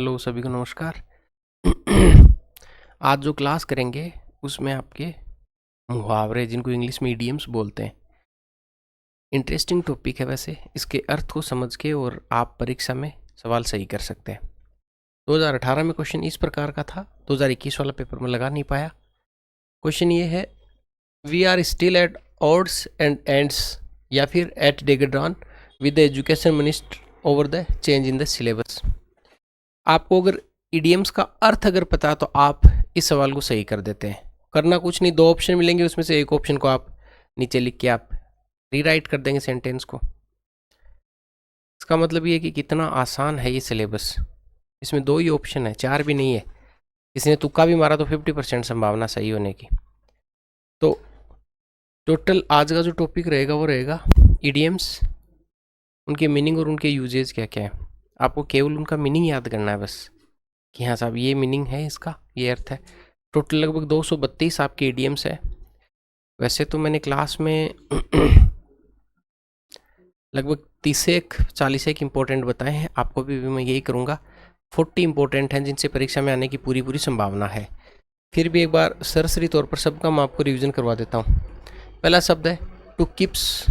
Hello सभी को नमस्कार। आज जो क्लास करेंगे उसमें आपके मुहावरे, जिनको इंग्लिश में इडियम्स बोलते हैं, इंटरेस्टिंग टॉपिक है। वैसे इसके अर्थ को समझ के और आप परीक्षा में सवाल सही कर सकते हैं। 2018 में क्वेश्चन इस प्रकार का था, 2021 वाला पेपर में लगा नहीं पाया। क्वेश्चन ये है, we are still at odds and ends या फिर at daggers drawn with the education minister over the change in the syllabus. आपको अगर इडियम्स का अर्थ अगर पता है तो आप इस सवाल को सही कर देते हैं। करना कुछ नहीं, 2 ऑप्शन मिलेंगे, उसमें से एक ऑप्शन को आप नीचे लिख के आप रीराइट कर देंगे सेंटेंस को। इसका मतलब ये है कि कितना आसान है ये सिलेबस। इसमें 2 ही ऑप्शन है, 4 भी नहीं है। किसी ने तुक्का भी मारा तो 50% संभावना सही होने की। तो टोटल आज का जो टॉपिक रहेगा वो रहेगा इडियम्स, उनके मीनिंग और उनके यूजेस क्या क्या है। आपको केवल उनका मीनिंग याद करना है बस, कि हाँ साहब ये मीनिंग है इसका, ये अर्थ है। टोटल लगभग 232 आपके इडियम्स है। वैसे तो मैंने क्लास में लगभग 30-40 इंपॉर्टेंट बताए हैं, आपको भी मैं यही करूँगा। 40 इंपॉर्टेंट हैं जिनसे परीक्षा में आने की पूरी संभावना है। फिर भी एक बार सरसरी तौर पर सबका मैं आपको रिविज़न करवा देता हूँ। पहला शब्द है to keeps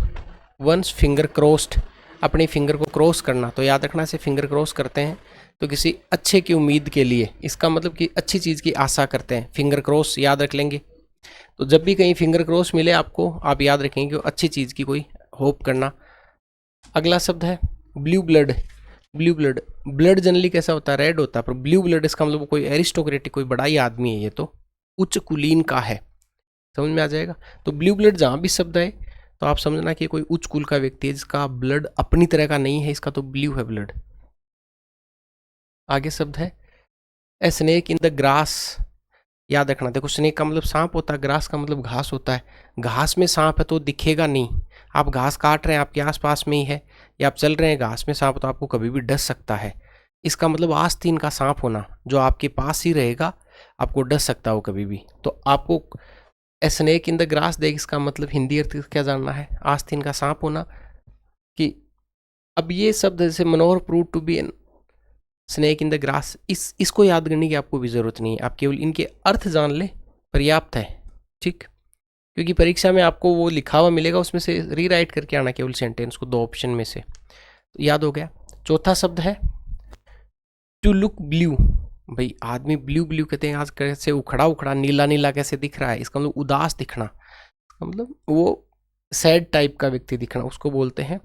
one's finger crossed, अपनी फिंगर को क्रॉस करना। तो याद रखना, से फिंगर क्रॉस करते हैं तो किसी अच्छे की उम्मीद के लिए, इसका मतलब कि अच्छी चीज़ की आशा करते हैं। फिंगर क्रॉस याद रख लेंगे, तो जब भी कहीं फिंगर क्रॉस मिले आपको, आप याद रखेंगे कि अच्छी चीज़ की कोई होप करना। अगला शब्द है blue blood. Blue blood, blood generally कैसा होता है, रेड होता है, पर ब्लू ब्लड इसका मतलब कोई एरिस्टोक्रेटिक, कोई बड़ा ही आदमी है, ये तो उच्च कुलीन का है। समझ में आ जाएगा। तो ब्लू ब्लड जहाँ भी शब्द है तो आप समझना कि कोई उच्च कुल का व्यक्ति है जिसका ब्लड अपनी तरह का नहीं है, इसका तो ब्लू है ब्लड। आगे शब्द है a snake in the grass. याद रखना, देखो स्नेक का मतलब सांप होता है, ग्रास का मतलब घास होता है। घास में सांप है तो दिखेगा नहीं। आप घास काट रहे हैं, आपके आसपास में ही है, या आप चल रहे हैं घास में सांप, तो आपको कभी भी डस सकता है। इसका मतलब आस्तीन का सांप होना, जो आपके पास ही रहेगा, आपको डस सकता हो कभी भी। तो आपको a snake in the grass देख, इसका मतलब हिंदी अर्थ क्या जानना है, आस्तीन का सांप होना। कि अब ये शब्द जैसे Manohar prove to be an snake in the grass, इसको याद करने की आपको भी ज़रूरत नहीं है, आप केवल इनके अर्थ जान ले, पर्याप्त है। ठीक, क्योंकि परीक्षा में आपको वो लिखा हुआ मिलेगा, उसमें से रीराइट करके आना केवल सेंटेंस को, 2 ऑप्शन में से। तो याद हो गया। चौथा शब्द है टू लुक ब्लू। भाई आदमी ब्लू ब्लू कहते हैं, आज कैसे उखड़ा उखड़ा नीला नीला कैसे दिख रहा है, इसका मतलब उदास दिखना, मतलब वो सैड टाइप का व्यक्ति दिखना, उसको बोलते हैं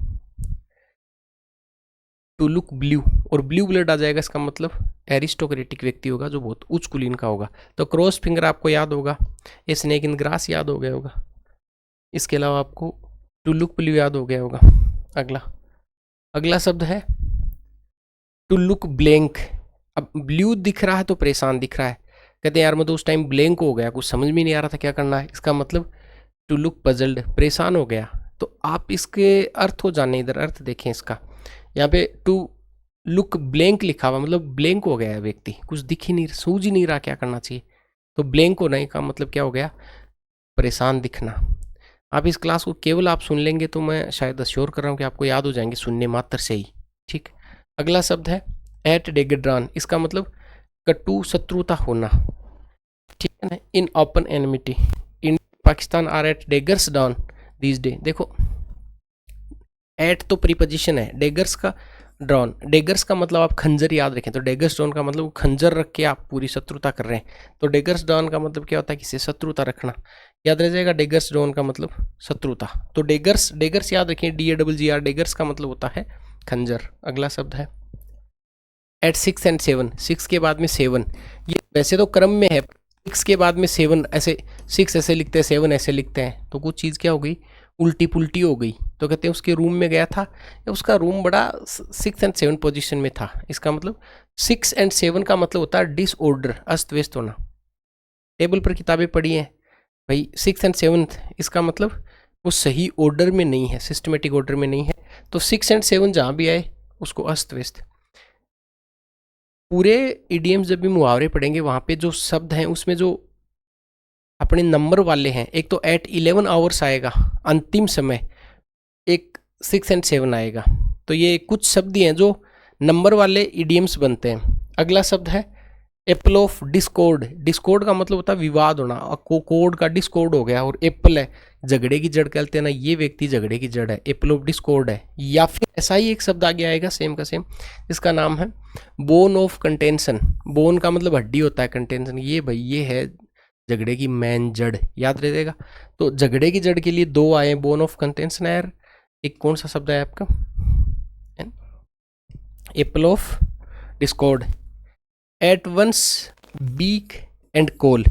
टू लुक ब्लू। और ब्लू ब्लड आ जाएगा, इसका मतलब एरिस्टोक्रेटिक व्यक्ति होगा, जो बहुत उच्च कुलीन का होगा। तो क्रॉस फिंगर आपको याद होगा, ये स्नेक इन ग्रास याद हो गया होगा। इसके अलावा आपको टू लुक ब्लू याद हो गया होगा। अगला शब्द है टू लुक ब्लैंक। अब ब्लू दिख रहा है तो परेशान दिख रहा है, कहते हैं यार मैं तो उस टाइम ब्लैंक हो गया, कुछ समझ में नहीं आ रहा था क्या करना है। इसका मतलब टू लुक पजल्ड, परेशान हो गया। तो आप इसके अर्थ को जाने, इधर अर्थ देखें इसका। यहाँ पे टू लुक ब्लैंक लिखा हुआ, मतलब ब्लैंक हो गया है व्यक्ति, कुछ दिख ही नहीं, सूझ ही नहीं रहा क्या करना चाहिए। तो ब्लैंक होने का मतलब क्या हो गया, परेशान दिखना। आप इस क्लास को केवल आप सुन लेंगे तो मैं शायद अश्योर कर रहा हूँ कि आपको याद हो जाएंगे सुनने मात्र से ही। ठीक, अगला शब्द है एट डेगड्रान। इसका मतलब कटु शत्रुता होना। ठीक है ना। In open enmity, India Pakistan are at daggers down this day. देखो एट तो प्रीपोजिशन है, डेगर्स का ड्रॉन, डेगर्स का मतलब आप खंजर याद रखें, तो डेगर्स ड्रॉन का मतलब खंजर रख के आप पूरी शत्रुता कर रहे हैं। तो डेगर्स ड्रॉन का मतलब क्या होता है, किसी शत्रुता रखना, याद रह जाएगा। डेगर्स ड्रॉन का मतलब शत्रुता। तो डेगर्स याद रखें, DAGGR, डेगर्स का मतलब होता है खंजर। अगला शब्द है एट 6 and 7। 6 के बाद में 7, ये वैसे तो क्रम में है, 6 के बाद में 7 ऐसे, 6 ऐसे लिखते हैं, 7 ऐसे लिखते हैं, तो कुछ चीज़ क्या हो गई, उल्टी पुल्टी हो गई। तो कहते हैं उसके रूम में गया था, उसका रूम बड़ा 6 and 7 पोजीशन में था। इसका मतलब 6 and 7 का मतलब होता है डिसऑर्डर, अस्त व्यस्त होना। टेबल पर किताबें पढ़ी हैं भाई, 6 and 7, इसका मतलब वो सही ऑर्डर में नहीं है, सिस्टमेटिक ऑर्डर में नहीं है। तो 6 and 7 जहाँ भी आए उसको अस्त व्यस्त। पूरे इडियम्स जब भी मुहावरे पढ़ेंगे, वहाँ पे जो शब्द हैं उसमें जो अपने नंबर वाले हैं, एक तो एट 11 आवर्स आएगा अंतिम समय, एक 6 and 7 आएगा। तो ये कुछ शब्द ही हैं जो नंबर वाले इडियम्स बनते हैं। अगला शब्द है एप्पल ऑफ डिस्कॉर्ड। डिस्कॉर्ड का मतलब होता है विवाद होना, कोड का डिस्कॉर्ड हो गया, और एप्पल है झगड़े की जड़ कहते हैं ना, ये व्यक्ति झगड़े की जड़ है, एप्पल ऑफ डिस्कॉर्ड है। या फिर ऐसा ही एक शब्द आगे आएगा सेम का सेम, इसका नाम है बोन ऑफ कंटेंशन। बोन का मतलब हड्डी होता है, कंटेंशन ये भाई ये है झगड़े की मेन जड़, याद रहेगा। तो झगड़े की जड़ के लिए दो आए, बोन ऑफ कंटेंशन है, एक कौन सा शब्द है आपका, apple of discord. At once beak and call.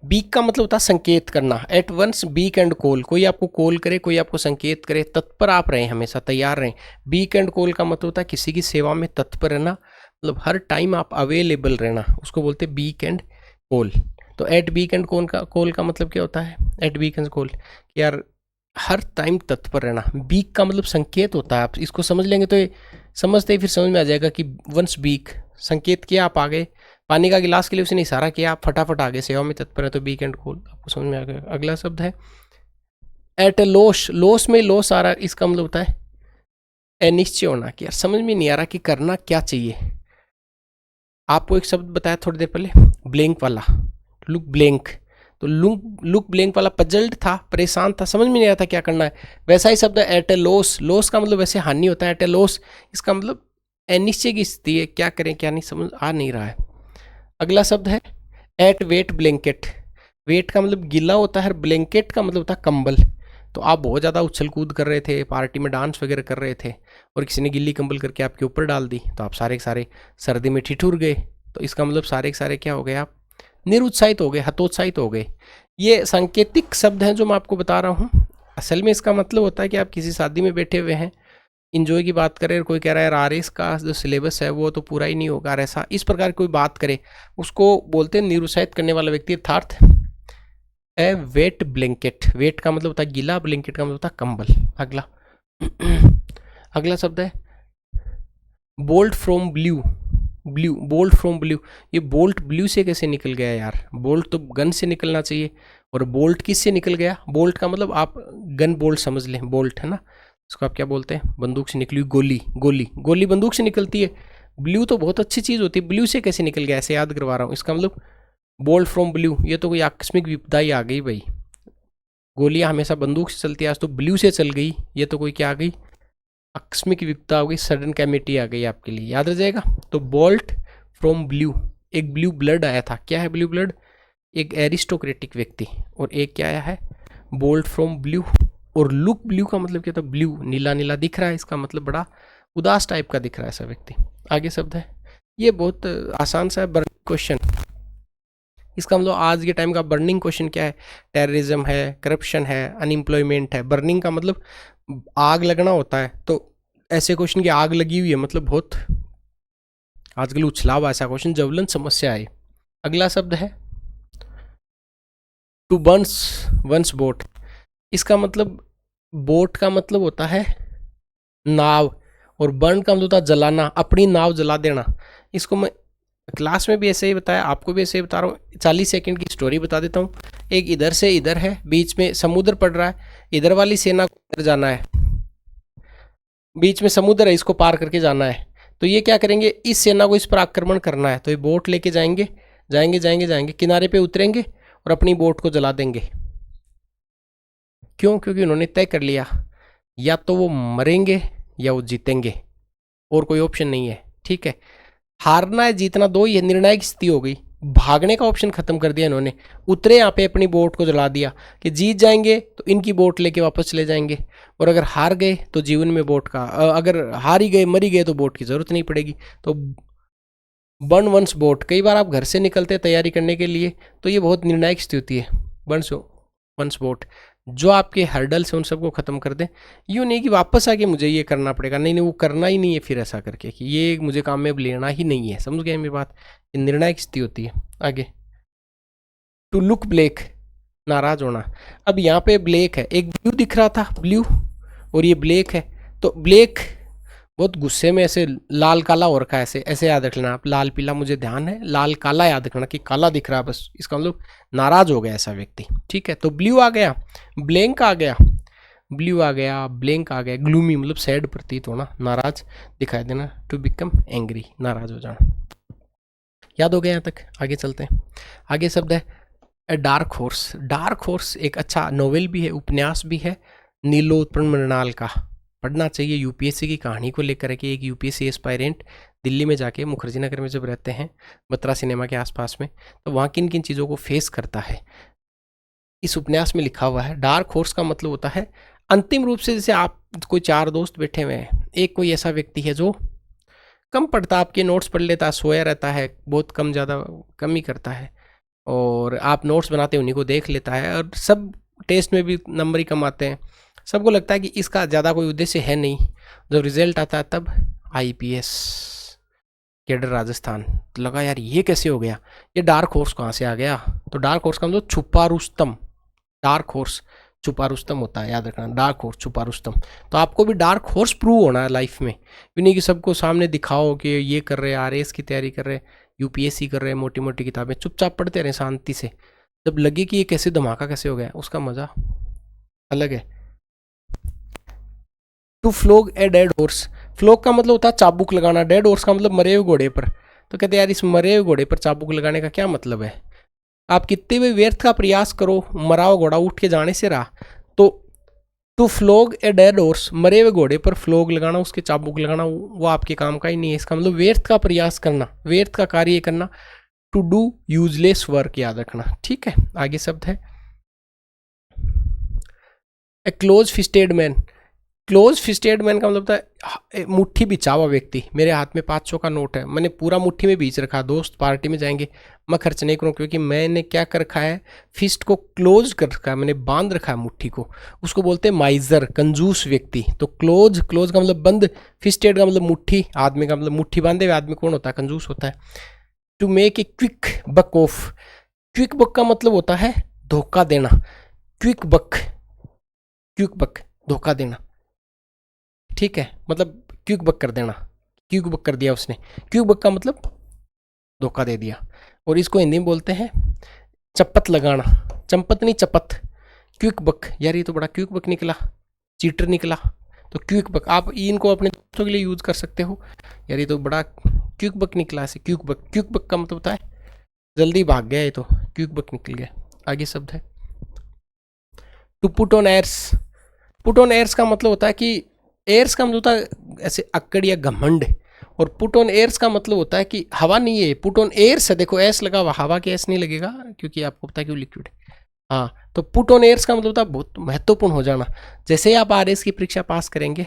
Beak का मतलब होता है संकेत करना, at once beak and call, कोई आपको कॉल करे, कोई आपको संकेत करे, तत्पर आप रहें, हमेशा तैयार रहें। बीक एंड कॉल का मतलब होता है किसी की सेवा में तत्पर रहना, मतलब हर टाइम आप अवेलेबल रहना, उसको बोलते हैं बीक एंड कॉल। तो एट बीक एंड कॉल का मतलब क्या होता है, एट बीक एंड कॉल यार हर टाइम तत्पर रहना। बीक का मतलब संकेत होता है, आप इसको समझ लेंगे तो ये समझते ही फिर समझ में आ जाएगा कि वंस बीक संकेत किया, आप आ गए, पानी का गिलास के लिए उसने इशारा किया, आप फटाफट आ गए, सेवा में तत्पर है, तो बीक एंड कॉल आपको समझ में आ गया। अगला शब्द है एट लॉस। लॉस में लॉस आ रहा है, इसका मतलब होता है अनिश्चय होना, कि यार समझ में नहीं आ रहा कि करना क्या चाहिए। आपको एक शब्द बताया थोड़ी देर पहले, ब्लैंक वाला, लुक ब्लैंक। तो लुक ब्लैंक वाला पजल्ड था, परेशान था, समझ में नहीं आया था क्या करना है। वैसा ही शब्द है एट ए लॉस। लॉस का मतलब वैसे हानि होता है, एट ए लॉस इसका मतलब अनिश्चय की स्थिति है, क्या करें क्या नहीं समझ आ नहीं रहा है। अगला शब्द है एट वेट ब्लैंकेट। वेट का मतलब गीला होता है, ब्लैंकेट का मतलब होता है कंबल। तो आप बहुत ज़्यादा उछल कूद कर रहे थे, पार्टी में डांस वगैरह कर रहे थे, और किसी ने गिल्ली कंबल करके आपके ऊपर डाल दी, तो आप सारे के सारे सर्दी में ठिठुर गए। तो इसका मतलब सारे के सारे क्या हो गए, आप निरुत्साहित हो गए, हतोत्साहित हो गए। ये सांकेतिक शब्द हैं जो मैं आपको बता रहा हूँ। असल में इसका मतलब होता है कि आप किसी शादी में बैठे हुए हैं, इंजॉय की बात करें, और कोई कह रहा है आरएस का जो सिलेबस है वो तो पूरा ही नहीं होगा, ऐसा इस प्रकार कोई बात करे, उसको बोलते हैं निरुत्साहित करने वाला व्यक्ति, अर्थात ए वेट ब्लैंकेट। वेट का मतलब होता है गीला, ब्लैंकेट का मतलब होता है कंबल। अगला अगला शब्द है bolt from blue. Blue, bolt from blue, ये बोल्ट ब्लू से कैसे निकल गया यार, बोल्ट तो गन से निकलना चाहिए, और बोल्ट किस से निकल गया। बोल्ट का मतलब आप गन बोल्ट समझ लें, बोल्ट है ना, इसको आप क्या बोलते हैं, बंदूक से निकली हुई गोली। गोली गोली बंदूक से निकलती है, ब्लू तो बहुत अच्छी चीज़ होती है, ब्लू से कैसे निकल गया, ऐसे याद करवा रहा हूँ। इसका मतलब बोल्ट फ्रॉम ब्लू, ये तो कोई आकस्मिक विपदा ही आ गई भाई। गोलियां हमेशा बंदूक से चलती है, आज तो ब्लू से चल गई, ये तो कोई क्या आ गई, आकस्मिक विपदा हो गई, सडन कैमिटी आ गई आपके लिए, याद रह जाएगा। तो बोल्ट फ्रॉम ब्लू, एक ब्लू ब्लड आया था, क्या है ब्लू ब्लड, एक एरिस्टोक्रेटिक व्यक्ति, और एक क्या आया है बोल्ट फ्रॉम ब्लू। और लुक ब्लू का मतलब क्या था, ब्लू नीला नीला दिख रहा है, इसका मतलब बड़ा उदास टाइप का दिख रहा है ऐसा व्यक्ति। आगे शब्द है, ये बहुत आसान सा है, बर्निंग क्वेश्चन। इसका मतलब आज के टाइम का बर्निंग क्वेश्चन क्या है, टेररिज्म है, करप्शन है, अनएम्प्लॉयमेंट है। बर्निंग का मतलब आग लगना होता है, तो ऐसे क्वेश्चन की आग लगी हुई है, मतलब बहुत आजकल उछला हुआ ऐसा क्वेश्चन, ज्वलन समस्या है। अगला शब्द है टू बर्न्स वंस बोट। इसका मतलब बोट का मतलब होता है नाव, और बर्न का मतलब होता है जलाना, अपनी नाव जला देना। इसको मैं क्लास में भी ऐसे ही बताया, आपको भी ऐसे ही बता रहा हूँ। 40 सेकंड की स्टोरी बता देता हूँ। एक इधर से इधर है, बीच में समुद्र पड़ रहा है, इधर वाली सेना को इधर जाना है, बीच में समुद्र है, इसको पार करके जाना है। तो ये क्या करेंगे, इस सेना को इस पर आक्रमण करना है, तो ये बोट लेके जाएंगे जाएंगे जाएंगे जाएंगे, किनारे पे उतरेंगे और अपनी बोट को जला देंगे। क्यों, क्योंकि उन्होंने तय कर लिया, या तो वो मरेंगे या वो जीतेंगे, और कोई ऑप्शन नहीं है। ठीक है, हारना है जीतना दो ही है, निर्णायक स्थिति हो गई। भागने का ऑप्शन खत्म कर दिया इन्होंने, उतरे यहाँ पे अपनी बोट को जला दिया कि जीत जाएंगे तो इनकी बोट लेके वापस चले जाएंगे, और अगर हार गए तो जीवन में बोट का, अगर हार ही गए मरी गए तो बोट की जरूरत नहीं पड़ेगी। तो बर्न वंस बोट, कई बार आप घर से निकलते हैं तैयारी करने के लिए, तो ये बहुत निर्णायक स्थिति है। बर्न वंस बोट, जो आपके हर्डल्स हैं उन सबको खत्म कर दें। यूँ नहीं कि वापस आके मुझे ये करना पड़ेगा, नहीं नहीं वो करना ही नहीं है फिर ऐसा करके कि ये मुझे काम में अब लेना ही नहीं है। समझ गए मेरी बात, ये निर्णायक स्थिति होती है। आगे टू लुक ब्लैक, नाराज होना। अब यहाँ पे ब्लैक है, एक ब्लू दिख रहा था ब्लू, और ये ब्लैक है, तो ब्लैक बहुत गुस्से में ऐसे लाल काला हो रखा है, ऐसे ऐसे याद रखना आप, लाल पीला मुझे ध्यान है, लाल काला याद रखना कि काला दिख रहा है बस, इसका मतलब नाराज हो गया ऐसा व्यक्ति। ठीक है, तो ब्लू आ गया, ब्लैंक आ गया, ब्लू आ गया, ब्लैंक आ गया, ग्लूमी मतलब सैड प्रतीत होना, नाराज दिखाई देना, टू बिकम एंग्री, नाराज हो जाना। याद हो गया यहाँ तक? आगे चलते हैं। आगे शब्द है a dark horse. Dark horse एक अच्छा नोवेल भी है, उपन्यास भी है, नीलोत्पल मृणाल का। पढ़ना चाहिए। यूपीएससी की कहानी को लेकर है कि एक यूपीएससी एस्पायरेंट दिल्ली में जाके मुखर्जी नगर में जब रहते हैं, बत्रा सिनेमा के आसपास में, तो वहाँ किन किन चीज़ों को फेस करता है, इस उपन्यास में लिखा हुआ है। डार्क हॉर्स का मतलब होता है अंतिम रूप से, जैसे आप कोई 4 दोस्त बैठे हुए हैं, एक कोई ऐसा व्यक्ति है जो कम पढ़ता, आपके नोट्स पढ़ लेता है, सोया रहता है, बहुत कम ज़्यादा कम ही करता है, और आप नोट्स बनाते हैं उन्हीं को देख लेता है, और सब टेस्ट में भी नंबर ही कम आते हैं। सबको लगता है कि इसका ज़्यादा कोई उद्देश्य है नहीं। जब रिजल्ट आता है तब आईपीएस कैडर राजस्थान, तो लगा यार ये कैसे हो गया, ये डार्क हॉर्स कहाँ से आ गया। तो डार्क हॉर्स का मतलब छुपा रुस्तम। डार्क हॉर्स छुपा रुस्तम होता है, याद रखना, डार्क हॉर्स छुपा रुस्तम। तो आपको भी डार्क हॉर्स प्रूव होना है लाइफ में, ये नहीं कि सबको सामने दिखाओ कि ये कर रहे, आरएएस की तैयारी कर रहे, यूपीएससी कर रहे, मोटी मोटी किताबें चुपचाप पढ़ते रहे शांति से। जब लगे कि ये कैसे धमाका कैसे हो गया, उसका मजा अलग है। To flog a dead horse. Flog का मतलब होता है चाबुक लगाना, डेड हॉर्स का मतलब मरे हुए घोड़े पर। तो कहते हैं यार इस मरे हुए घोड़े पर चाबुक लगाने का क्या मतलब है। आप कितने भी व्यर्थ का प्रयास करो, मरा हुआ घोड़ा उठ के जाने से रहा। तो to flog a dead horse, मरे हुए घोड़े पर फ्लोग लगाना, उसके चाबुक लगाना, वो आपके काम का ही नहीं है। इसका मतलब व्यर्थ का प्रयास करना, व्यर्थ का कार्य करना। टू डू यूजलेस वर्क, याद रखना, ठीक है। आगे शब्द है a close fisted man. Close fisted man का मतलब होता है मुट्ठी बिछा हुआ व्यक्ति। मेरे हाथ में 500 का नोट है, मैंने पूरा मुट्ठी में बीच रखा, दोस्त पार्टी में जाएंगे, मैं खर्च नहीं करूँ, क्योंकि मैंने क्या कर रखा है, फिस्ट को क्लोज कर रखा है, मैंने बांध रखा है मुट्ठी को। उसको बोलते हैं माइजर, कंजूस व्यक्ति। तो क्लोज, क्लोज का मतलब बंद, फिस्टेड का मतलब मुट्ठी, आदमी का मतलब मुट्ठी बांधे हुए आदमी कौन होता है, कंजूस होता है। To make a quick buck off. Quick buck का मतलब होता है धोखा देना। क्विक बक, क्विक बक धोखा देना, ठीक है, मतलब क्विक बक कर देना, क्विक बक कर दिया उसने। क्विक बक का मतलब धोखा दे दिया। और इसको हिंदी में बोलते हैं चपत लगाना, चंपत नहीं चपत, क्विक बक। यार ये तो बड़ा क्विक बक निकला, चीटर निकला। तो क्विक बक आप इनको अपने दोस्तों के लिए यूज कर सकते हो, यार ये तो बड़ा क्विक बक निकला ऐसे। क्विक बक, क्विक बक का मतलब होता है जल्दी भाग गया, ये तो क्विक बक निकल गया। आगे शब्द है to put on airs. Put on airs का मतलब होता है कि एयर्स का मतलब होता है ऐसे अक्कड़ या घमंड, और पुट ऑन एयर्स का मतलब होता है कि हवा नहीं है, पुट ऑन एयर्स है, देखो एस लगा हुआ, हवा के एस नहीं लगेगा क्योंकि आपको पता है क्यों लिक्विड है। हाँ, तो पुट ऑन एयर्स का मतलब होता है बहुत महत्वपूर्ण हो जाना। जैसे ही आप आरएस की परीक्षा पास करेंगे,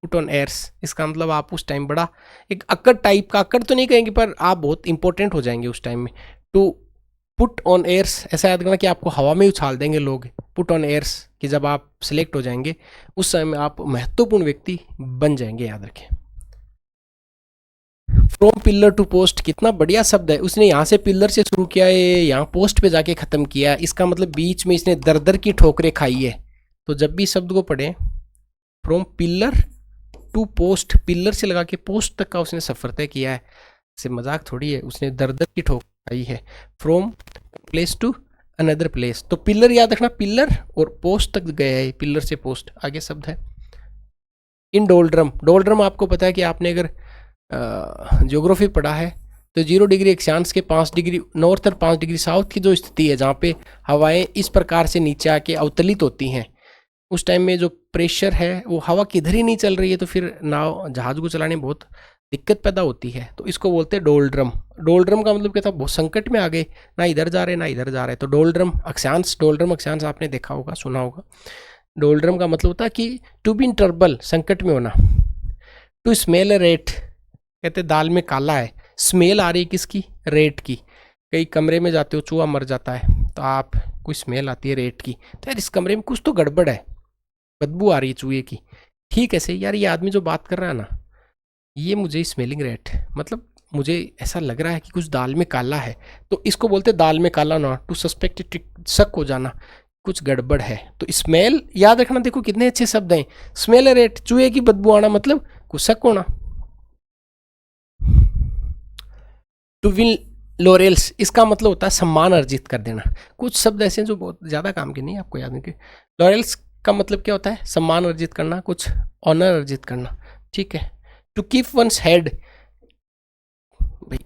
पुट ऑन एयर्स, इसका मतलब आप उस टाइम बड़ा एक अक्कड़ टाइप का, अक्कड़ तो नहीं कहेंगे पर आप बहुत इंपॉर्टेंट हो जाएंगे उस टाइम में। टू पुट ऑन एयर्स ऐसा याद करना कि आपको हवा में उछाल देंगे लोग। पुट ऑन एयर्स कि जब आप सिलेक्ट हो जाएंगे उस समय आप महत्वपूर्ण व्यक्ति बन जाएंगे, याद रखें। फ्रॉम पिलर टू पोस्ट, कितना बढ़िया शब्द है। उसने यहाँ से पिलर से शुरू किया है, यहाँ पोस्ट पे जाके खत्म किया। इसका मतलब बीच में इसने दर दर की ठोकरें खाई है। तो जब भी शब्द को पढ़े, from pillar to post, pillar से लगा के पोस्ट तक का उसने सफर तय किया है, से मजाक थोड़ी है, उसने दर दर की ठोकर खाई है। From place to another place, तो पिलर याद रखना, पिलर और पोस्ट तक गया है, पिलर से पोस्ट। आगे शब्द है इन डोल्ड्रम। डोल्ड्रम आपको पता है कि आपने अगर ज्योग्राफी पढ़ा है तो 0 डिग्री अक्षांश के 5 डिग्री नॉर्थ और 5 डिग्री साउथ की जो स्थिति है, जहाँ पे हवाएं इस प्रकार से नीचे आके अवतलित होती हैं, उस टाइम में जो प्रेशर है वो हवा किधर ही नहीं चल रही है, तो फिर नाव जहाज को चलाने में बहुत दिक्कत पैदा होती है। तो इसको बोलते हैं डोल्ड्रम। डोल्ड्रम का मतलब क्या था, बहुत संकट में आ गए, ना इधर जा रहे ना इधर जा रहे। तो डोल्ड्रम अक्षांश, डोल्ड्रम अक्षांश आपने देखा होगा, सुना होगा। डोल्ड्रम का मतलब होता है कि टू बी इन ट्रबल, संकट में होना। टू स्मेल रेट, कहते दाल में काला है, स्मेल आ रही है किसकी, रेट की। कई कमरे में जाते हो, चूहा मर जाता है तो आप कोई स्मेल आती है रेट की, तो यार इस कमरे में कुछ तो गड़बड़ है, बदबू आ रही है चूहे की। ठीक है सही, यार ये आदमी जो बात कर रहा है ना, ये मुझे स्मेलिंग रेट, मतलब मुझे ऐसा लग रहा है कि कुछ दाल में काला है, तो इसको बोलते दाल में काला ना। टू सस्पेक्ट, शक हो जाना, कुछ गड़बड़ है। तो स्मेल याद रखना, देखो कितने अच्छे शब्द हैं। स्मेल रेट, चूहे की बदबू आना, मतलब कुछ शक होना। टू विन लॉरेल्स, इसका मतलब होता है सम्मान अर्जित कर देना। कुछ शब्द ऐसे हैं जो बहुत ज़्यादा काम के नहीं, आपको याद नहीं। लॉरेल्स का मतलब क्या होता है, सम्मान अर्जित करना, कुछ ऑनर अर्जित करना, ठीक है। टू कीप वंस हेड, भाई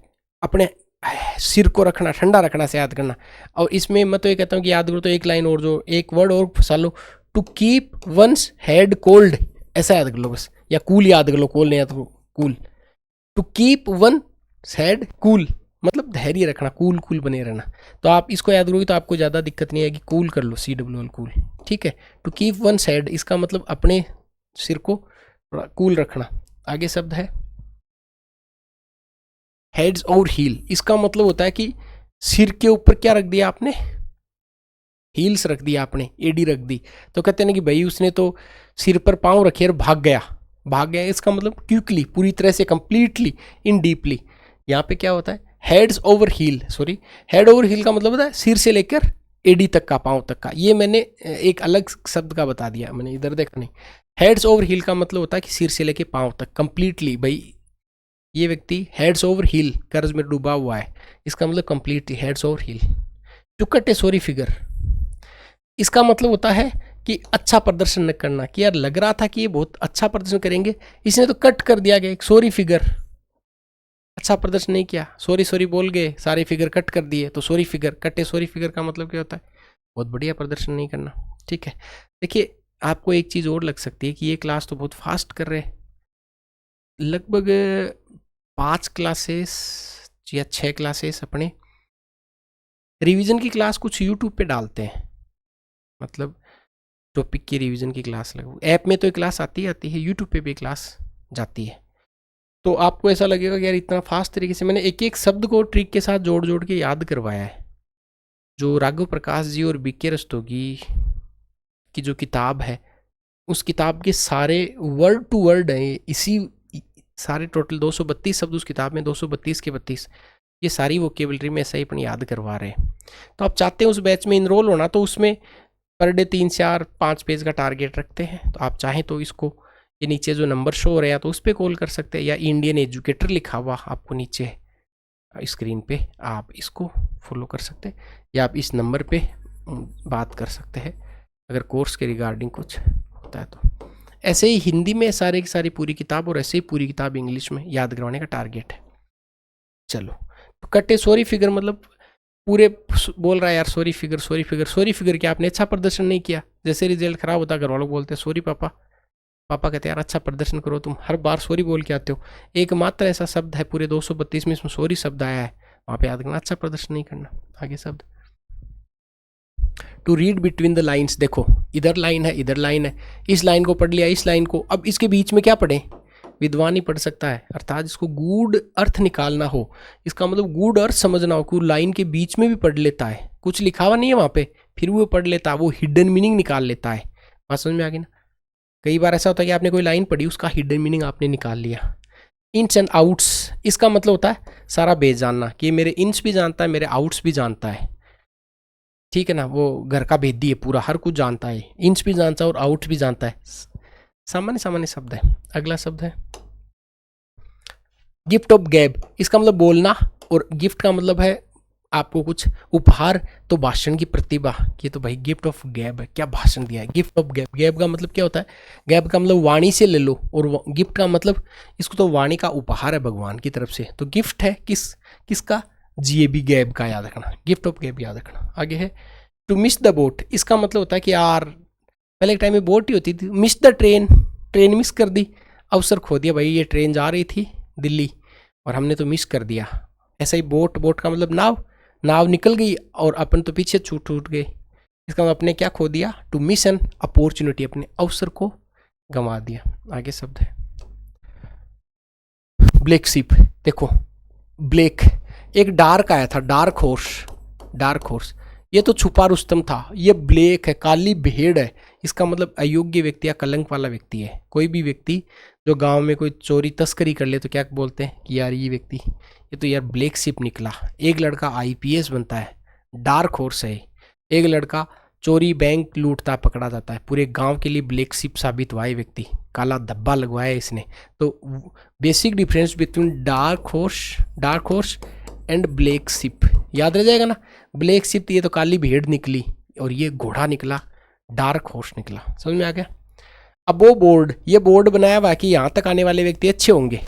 अपने सिर को रखना, ठंडा रखना से याद करना। और इसमें मैं तो ये कहता हूँ कि याद करो तो एक लाइन और, जो एक वर्ड और फंसा लो, to keep one's head cold, ऐसा याद कर लो बस, या कूल याद कर लो, कोल नहीं याद करो, cool. To keep one head cool मतलब धैर्य रखना, कूल कूल बने रहना। तो आप इसको याद करोगे तो आपको ज़्यादा दिक्कत नहीं आएगी, कूल कर लो, CWL कूल, ठीक है। टू कीप वन हेड इसका मतलब अपने सिर को कूल रखना। आगे शब्द है हेड्स और हील, इसका मतलब होता है कि सिर के ऊपर क्या रख दिया आपने, हील्स रख दिया आपने, एडी रख दी। तो कहते हैं ना कि भाई उसने तो सिर पर पांव रखे और भाग गया, भाग गया इसका मतलब क्विकली, पूरी तरह से, कंप्लीटली, इन डीपली। यहाँ पे क्या होता है heads over heel, sorry, head over heel का मतलब होता है सिर से लेकर एडी तक का, पांव तक का। ये मैंने एक अलग शब्द का बता दिया, मैंने इधर देखा नहीं। हेड्स ओवर हील का मतलब होता है कि सिर से लेकर पांव तक कंप्लीटली, भाई ये व्यक्ति हेड्स ओवर हील कर्ज में डूबा हुआ है, इसका मतलब completely heads over heel. To cut a sorry figure, इसका मतलब होता है कि अच्छा प्रदर्शन न करना, कि यार लग रहा था कि ये बहुत अच्छा प्रदर्शन करेंगे, इसने तो कट कर दिया गया एक सॉरी फिगर, अच्छा प्रदर्शन नहीं किया, सॉरी सॉरी बोल गए, सारे फिगर कट कर दिए, तो सॉरी फिगर, कटे सॉरी फिगर का मतलब क्या होता है, बहुत बढ़िया प्रदर्शन नहीं करना, ठीक है। देखिए आपको एक चीज़ और लग सकती है कि ये क्लास तो बहुत फास्ट कर रहे हैं, लगभग 5 क्लासेस या 6 क्लासेस अपने रिवीजन की क्लास कुछ यूट्यूब पे डालते हैं, मतलब टॉपिक की रिवीजन की क्लास, लगभग ऐप में तो एक क्लास आती है, यूट्यूब पे भी क्लास जाती है। तो आपको ऐसा लगेगा कि यार इतना फास्ट तरीके से मैंने एक एक शब्द को ट्रिक के साथ जोड़ जोड़ के याद करवाया है। जो राघव प्रकाश जी और BK रस्तोगी की जो किताब है, उस किताब के सारे वर्ड टू वर्ड हैं, इसी सारे टोटल 232 शब्द उस किताब में, 232 के 32, ये सारी वोकेबलरी में ऐसा ही अपन याद करवा रहे हैं। तो आप चाहते हैं उस बैच में इनरोल होना, तो उसमें पर डे 3, 4, 5 पेज का टारगेट रखते हैं। तो आप चाहें तो इसको, ये नीचे जो नंबर शो हो रहे हैं तो उस पर कॉल कर सकते हैं, या इंडियन एजुकेटर लिखा हुआ आपको नीचे स्क्रीन पे, आप इसको फॉलो कर सकते हैं, या आप इस नंबर पे बात कर सकते हैं अगर कोर्स के रिगार्डिंग कुछ होता है तो। ऐसे ही हिंदी में सारे की सारी पूरी किताब, और ऐसे ही पूरी किताब इंग्लिश में याद करवाने का टारगेट है। चलो, तो कटे सॉरी फिगर मतलब पूरे बोल रहा है यार sorry figure, sorry figure, sorry figure क्या, आपने अच्छा प्रदर्शन नहीं किया, जैसे रिजल्ट खराब होता है घर वालों बोलते हैं सॉरी पापा, पापा कहते हैं यार अच्छा प्रदर्शन करो, तुम हर बार सॉरी बोल के आते हो। एकमात्र ऐसा शब्द है पूरे 232 में इसमें सॉरी शब्द आया है, वहाँ पे याद करना, अच्छा प्रदर्शन नहीं करना। आगे शब्द to read between the lines, देखो इधर लाइन है, इधर लाइन है, इस लाइन को पढ़ लिया, इस लाइन को, अब इसके बीच में क्या पढ़े, विद्वान ही पढ़ सकता है, अर्थात इसको गूढ़ अर्थ निकालना हो, इसका मतलब गूढ़ अर्थ समझना हो, कि लाइन के बीच में भी पढ़ लेता है, कुछ लिखा हुआ नहीं है वहाँ पे, फिर वो पढ़ लेता है, वो हिडन मीनिंग निकाल लेता है। बात समझ में आ गई ना। कई बार ऐसा होता है कि आपने कोई लाइन पढ़ी, उसका हिडन मीनिंग आपने निकाल लिया। इंस एंड आउट्स, इसका मतलब होता है सारा बेस जानना, कि मेरे इंस भी जानता है, मेरे आउट्स भी जानता है, ठीक है ना, वो घर का भेदी है पूरा, हर कुछ जानता है, इंच भी जानता है और आउट भी जानता है। सामान्य सामान्य शब्द है। अगला शब्द है गिफ्ट ऑफ गैब, इसका मतलब बोलना, और गिफ्ट का मतलब है आपको कुछ उपहार, तो भाषण की प्रतिभा, ये तो भाई गिफ्ट ऑफ गैब है, क्या भाषण दिया है, गिफ्ट ऑफ गैब। गैब का मतलब क्या होता है, गैब का मतलब वाणी से ले लो, और गिफ्ट का मतलब इसको तो वाणी का उपहार है भगवान की तरफ से, तो गिफ्ट है किसका, GAB गैब का याद रखना, गिफ्ट ऑफ गैब याद रखना। आगे है टू मिस द बोट, इसका मतलब होता है कि यार पहले एक टाइम में बोट ही होती थी, miss the train, train miss कर दी, अवसर खो दिया, भाई ये ट्रेन जा रही थी दिल्ली और हमने तो मिस कर दिया। ऐसा ही बोट, बोट का मतलब नाव, नाव निकल गई और अपन तो पीछे छूट गए, इसका मतलब अपने क्या खो दिया, टू मिस एन अपॉर्चुनिटी, अपने अवसर को गंवा दिया। आगे शब्द है ब्लैक शिप, देखो ब्लैक एक डार्क आया था, डार्क हॉर्स, डार्क हॉर्स, ये तो छुपा रुस्तम था, ये ब्लैक है, काली भेड़ है, इसका मतलब अयोग्य व्यक्ति या कलंक वाला व्यक्ति है। कोई भी व्यक्ति जो गांव में कोई चोरी तस्करी कर ले तो क्या बोलते हैं कि यार ये व्यक्ति, ये तो यार ब्लैक शिप निकला। एक लड़का IPS बनता है, डार्क हॉर्स है, एक लड़का चोरी बैंक लूटता पकड़ा जाता है, पूरे गांव के लिए ब्लैक शिप साबित हुआ है व्यक्ति, काला धब्बा लगवाया इसने। तो basic difference between dark horse and black ship याद रह जाएगा ना। ब्लैक शिप ये तो काली भेड़ निकली और ये घोड़ा निकला, डार्क हॉर्स निकला, समझ में आ गया। अब वो बोर्ड, ये बोर्ड बनाया हुआ कि यहाँ तक आने वाले व्यक्ति अच्छे होंगे,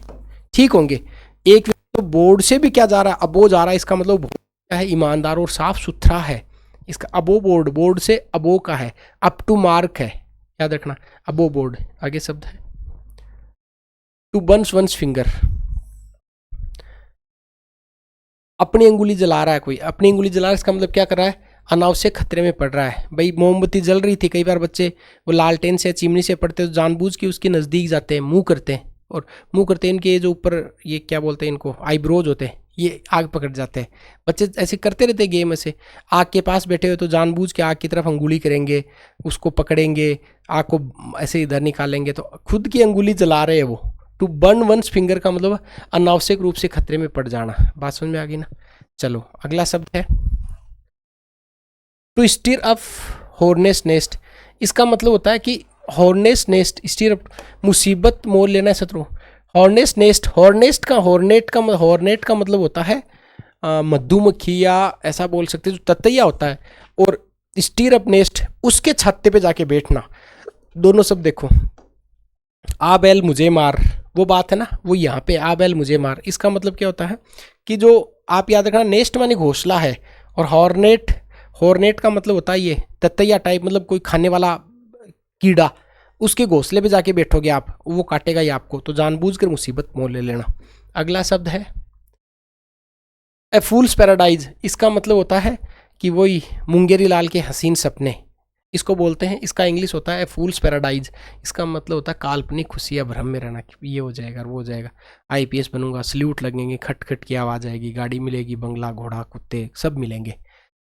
ठीक होंगे, एक तो बोर्ड से भी क्या जा रहा है, अबो जा रहा है, इसका मतलब क्या है, ईमानदार और साफ सुथरा है। इसका अबो बोर्ड, बोर्ड से अबो का है, अप टू मार्क है, याद रखना, अबो बोर्ड। आगे शब्द है टू बर्न्स वंस फिंगर, अपनी अंगुली जला रहा है कोई, अपनी अंगुली जला रहा है, इसका मतलब क्या कर रहा है, अनावश्यक खतरे में पड़ रहा है। भाई मोमबत्ती जल रही थी, कई बार बच्चे वो लालटेन से चिमनी से पड़ते तो जानबूझ के उसके नज़दीक जाते हैं, मुंह करते हैं, और मुंह करते हैं, इनके जो ऊपर ये क्या बोलते हैं इनको, आईब्रोज होते हैं, ये आग पकड़ जाते हैं। बच्चे ऐसे करते रहते गेम, ऐसे आग के पास बैठे हुए तो जानबूझ के आग की तरफ अंगुली करेंगे, उसको पकड़ेंगे, आग को ऐसे इधर निकालेंगे, तो खुद की अंगुली जला रहे हैं वो। टू बर्न वंस फिंगर का मतलब अनावश्यक रूप से खतरे में पड़ जाना। बात समझ में आ गई ना। चलो अगला शब्द है टू स्टीर अप हॉर्नेस नेस्ट, इसका मतलब होता है कि हॉर्नेस नेस्ट, स्टीर अप मुसीबत मोल लेना है शत्रु। हॉर्नेस नेस्ट, हॉर्नेस्ट का हॉर्नेट का मतलब होता है मधुमक्खी, या ऐसा बोल सकते हैं जो ततैया होता है, और स्टीर अप नेस्ट उसके छत्ते पे जाके बैठना। दोनों शब्द देखो, आ बैल मुझे मार, वो बात है ना, वो यहाँ पे आ बैल मुझे मार, इसका मतलब क्या होता है कि जो आप याद रखना, नेस्ट माने घोंसला है, और हॉर्नेट, हॉर्नेट का मतलब होता है ये ततैया टाइप, मतलब कोई खाने वाला कीड़ा, उसके घोंसले पे जाके बैठोगे आप, वो काटेगा ही आपको, तो जानबूझकर मुसीबत मोल ले लेना। अगला शब्द है ए फूल्स पैराडाइज, इसका मतलब होता है कि वही मुंगेरी लाल के हसीन सपने, इसको बोलते हैं, इसका इंग्लिश होता है फूल्स पैराडाइज, इसका मतलब होता है काल्पनिक खुशी या भ्रम में रहना, कि ये हो जाएगा वो हो जाएगा, आईपीएस बनूंगा, सल्यूट लगेंगे, खट खट की आवाज़ आएगी, गाड़ी मिलेगी, बंगला घोड़ा कुत्ते सब मिलेंगे,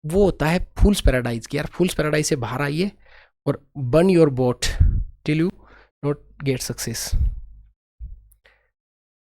वो होता है फूल्स पैराडाइज की। यार फूल्स पैराडाइज से बाहर आइए और burn your boat till you not get success.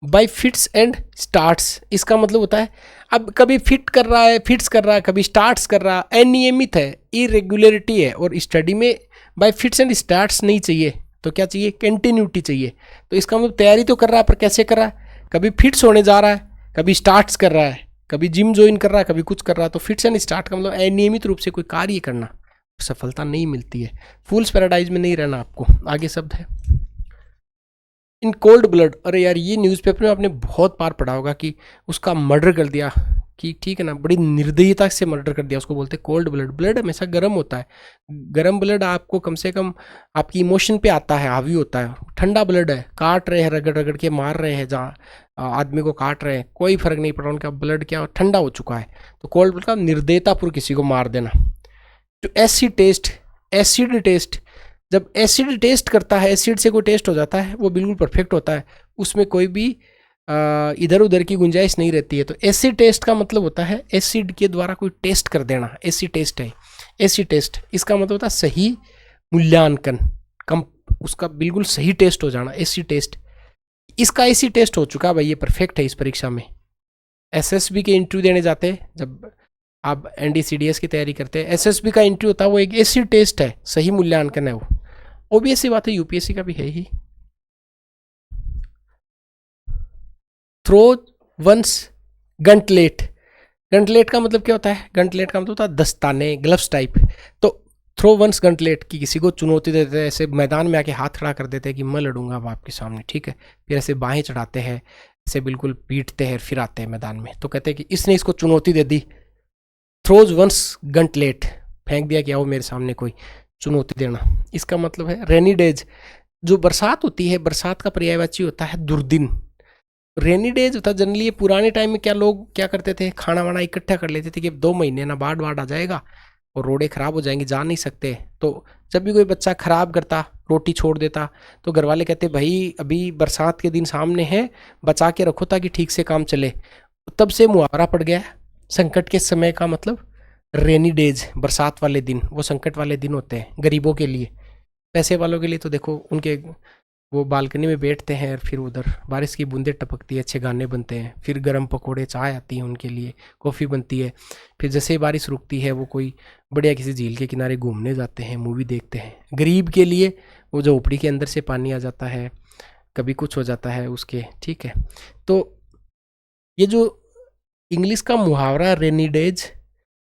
By fits and starts, इसका मतलब होता है अब कभी फिट कर रहा है, फिट्स कर रहा है, कभी स्टार्ट्स कर रहा है, अनियमित है, इरेगुलरिटी है, और स्टडी में बाई फिट्स एंड स्टार्ट्स नहीं चाहिए, तो क्या चाहिए, कंटिन्यूटी चाहिए। तो इसका मतलब तैयारी तो कर रहा है, पर कैसे कर रहा है, कभी फिट्स होने जा रहा है, कभी स्टार्ट्स कर रहा है, कभी जिम ज्वाइन कर रहा है, कभी कुछ कर रहा है। तो फिट्स एंड स्टार्ट का मतलब अनियमित रूप से कोई कार्य करना, सफलता नहीं मिलती है, फूल्स पैराडाइज में नहीं रहना आपको। आगे शब्द है इन कोल्ड ब्लड, अरे यार ये न्यूज़पेपर में आपने बहुत बार पढ़ा होगा कि उसका मर्डर कर दिया, कि ठीक है ना, बड़ी निर्दयता से मर्डर कर दिया, उसको बोलते हैं कोल्ड ब्लड। ब्लड हमेशा गर्म होता है, गर्म ब्लड आपको कम से कम आपकी इमोशन पे आता है, हावी होता है। ठंडा ब्लड है, काट रहे हैं, रगड़ रगड़ के मार रहे हैं, जहाँ आदमी को काट रहे हैं, कोई फर्क नहीं पड़ा, उनका ब्लड क्या ठंडा हो चुका है। तो कोल्ड ब्लड का निर्दयतापूर्वक किसी को मार देना। तो एसिड टेस्ट, एसिड टेस्ट, जब एसिड टेस्ट करता है, एसिड से कोई टेस्ट हो जाता है, वो बिल्कुल परफेक्ट होता है, उसमें कोई भी इधर उधर की गुंजाइश नहीं रहती है। तो एसिड टेस्ट का मतलब होता है एसिड के द्वारा कोई टेस्ट कर देना, एसिड टेस्ट है। एसिड टेस्ट इसका मतलब होता है सही मूल्यांकन, कम उसका बिल्कुल सही टेस्ट हो जाना, एसिड टेस्ट। इसका एसिड टेस्ट हो चुका भाई, ये परफेक्ट है इस परीक्षा में। एसएसबी के इंटरव्यू देने जाते हैं, जब आप एनडीसीडीएस की तैयारी करते हैं, एसएसबी का इंटरव्यू होता है, वो एक एसिड टेस्ट है, सही मूल्यांकन है वो। ओबीएससी बात है, यूपीएससी का भी है ही। थ्रो वंस गंटलेट, गंटलेट का मतलब क्या होता है, गंटलेट का मतलब होता है दस्ताने, ग्लव्स टाइप। तो थ्रो वंस गंटलेट की किसी को चुनौती देते हैं, ऐसे मैदान में आके हाथ खड़ा कर देते हैं कि मैं लड़ूंगा अब आपके सामने, ठीक है, फिर ऐसे बाहें चढ़ाते हैं, ऐसे बिल्कुल पीटते हैं, फिर आते हैं मैदान में, तो कहते हैं कि इसने इसको चुनौती दे दी। थ्रोज वंस गंटलेट, फेंक दिया कि आओ मेरे सामने कोई चुनौती देना। इसका मतलब है रेनी डेज, जो बरसात होती है, बरसात का पर्यायवाची होता है दुर्दिन। रेनी डेज होता है जनरली, पुराने टाइम में क्या लोग क्या करते थे, खाना वाना इकट्ठा कर लेते थे कि 2 महीने ना बाढ़ आ जाएगा और रोडें ख़राब हो जाएंगी, जा नहीं सकते। तो जब भी कोई बच्चा ख़राब करता, रोटी छोड़ देता, तो घर वाले कहते भाई अभी बरसात के दिन सामने हैं, बचा के रखो ताकि ठीक से काम चले। तब से मुहावरा पड़ गया संकट के समय का मतलब रेनी डेज, बरसात वाले दिन, वो संकट वाले दिन होते हैं गरीबों के लिए। पैसे वालों के लिए तो देखो उनके वो बालकनी में बैठते हैं और फिर उधर बारिश की बूंदें टपकती है, अच्छे गाने बनते हैं, फिर गर्म पकोड़े चाय आती है उनके लिए, कॉफ़ी बनती है, फिर जैसे ही बारिश रुकती है वो कोई बढ़िया किसी झील के किनारे घूमने जाते हैं, मूवी देखते हैं। गरीब के लिए वो झोपड़ी के अंदर से पानी आ जाता है, कभी कुछ हो जाता है उसके, ठीक है। तो ये जो इंग्लिश का मुहावरा रेनी डेज,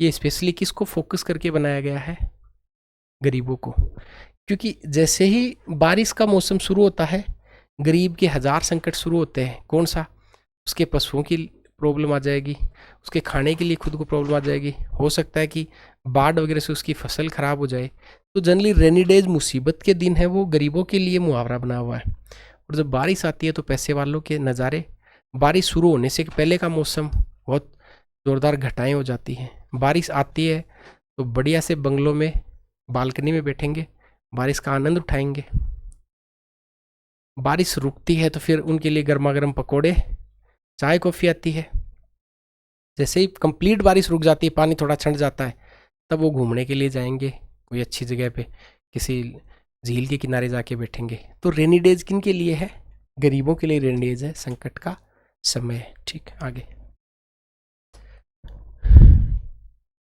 ये स्पेशली किसको फोकस करके बनाया गया है, गरीबों को। क्योंकि जैसे ही बारिश का मौसम शुरू होता है, गरीब के 1000 संकट शुरू होते हैं। कौन सा, उसके पशुओं की प्रॉब्लम आ जाएगी, उसके खाने के लिए खुद को प्रॉब्लम आ जाएगी, हो सकता है कि बाढ़ वगैरह से उसकी फसल खराब हो जाए। तो जनरली रेनी डेज मुसीबत के दिन है, वो गरीबों के लिए मुहावरा बना हुआ है। और जब बारिश आती है तो पैसे वालों के नज़ारे, बारिश शुरू होने से पहले का मौसम बहुत ज़ोरदार घटाएं हो जाती हैं। बारिश आती है तो बढ़िया से बंगलों में बालकनी में बैठेंगे, बारिश का आनंद उठाएंगे। बारिश रुकती है तो फिर उनके लिए गर्मा गर्म पकौड़े, चाय कॉफ़ी आती है। जैसे ही कंप्लीट बारिश रुक जाती है, पानी थोड़ा ठंड जाता है, तब वो घूमने के लिए जाएंगे कोई अच्छी जगह पे, किसी झील के किनारे जाके बैठेंगे। तो रेनी डेज किन के लिए है? गरीबों के लिए रेनी डेज है, संकट का समय है। ठीक है, आगे।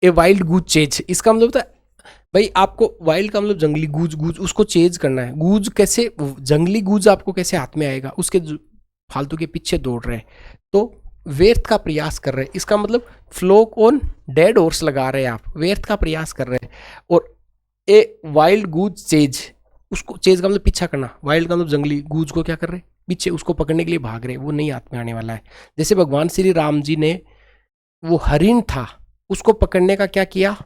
ए वाइल्ड गूज चेज, इसका मतलब होता है भाई, आपको वाइल्ड का मतलब जंगली, गूज गूज उसको चेज करना है। गूज कैसे, जंगली गूज आपको कैसे हाथ में आएगा? उसके फालतू के पीछे दौड़ रहे हैं, तो व्यर्थ का प्रयास कर रहे हैं। इसका मतलब फ्लोक ऑन डेड हॉर्स लगा रहे हैं आप, व्यर्थ का प्रयास कर रहे हैं। और ए वाइल्ड गूज चेज, उसको चेज का मतलब पीछा करना, वाइल्ड का मतलब जंगली, गूज को क्या कर रहे हैं? पीछे, उसको पकड़ने के लिए भाग रहे हैं, वो नहीं हाथ में आने वाला है। जैसे भगवान श्री राम जी ने, वो हरिण था, उसको पकड़ने का क्या किया?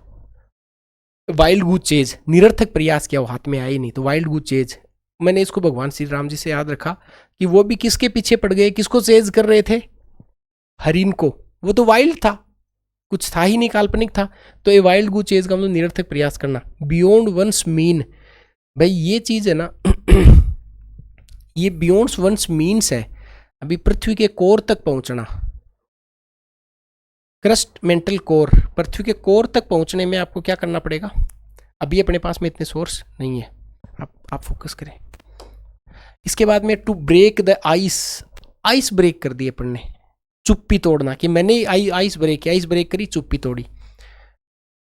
वाइल्ड गूज चेज, निरर्थक प्रयास किया, वो हाथ में आई नहीं, तो वाइल्ड गूज चेज। मैंने इसको भगवान श्री राम जी से याद रखा कि वो भी किसके पीछे पड़ गए, किसको चेज कर रहे थे? हरिण को। वो तो वाइल्ड था, कुछ था ही नहीं, काल्पनिक था। तो ये वाइल्ड गूज चेज का मतलब निरर्थक प्रयास करना, बियॉन्ड वंस मीन। भाई ये चीज है ना ये बियॉन्ड वंस मीन्स है, अभी पृथ्वी के कोर तक पहुंचना, क्रस्ट मेंटल कोर, पृथ्वी के कोर तक पहुंचने में आपको क्या करना पड़ेगा? अभी अपने पास में इतने सोर्स नहीं है, आप फोकस करें। इसके बाद में to break the ice, ice break कर दी अपन ने, चुप्पी तोड़ना, कि मैंने आइस ब्रेक करी, चुप्पी तोड़ी।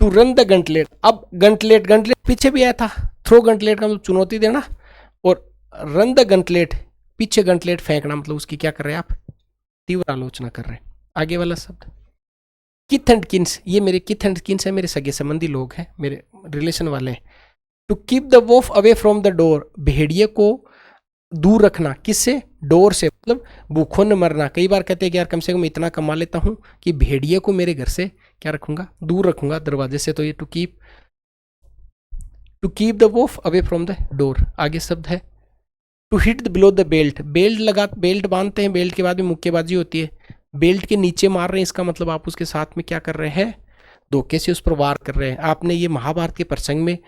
टू रन द गंटलेट, अब गंटलेट पीछे भी आया था, थ्रो गंटलेट का मतलब चुनौती देना, और रन द गंटलेट, पीछे गंटलेट फेंकना, मतलब उसकी क्या कर रहे हैं आप? तीव्र आलोचना कर रहे हैं। आगे वाला शब्द किथ एंड किन्स, ये मेरे किथ एंड किन्स है, मेरे सगे संबंधी लोग हैं, मेरे रिलेशन वाले हैं। To keep the wolf away from the door, भेड़िए को दूर रखना, किससे? डोर से, मतलब भूखों न मरना। कई बार कहते हैं कि यार कम से कम इतना कमा लेता हूं कि भेड़िए को मेरे घर से क्या रखूंगा? दूर रखूंगा, दरवाजे से। तो ये to keep the wolf away from the door. आगे शब्द है to hit below the belt, belt बांधते हैं, बेल्ट के बाद में मुक्केबाजी होती है, बेल्ट के नीचे मार रहे हैं, इसका मतलब आप उसके साथ में क्या कर रहे हैं? धोखे से उस पर वार कर रहे हैं। आपने ये महाभारत के प्रसंग में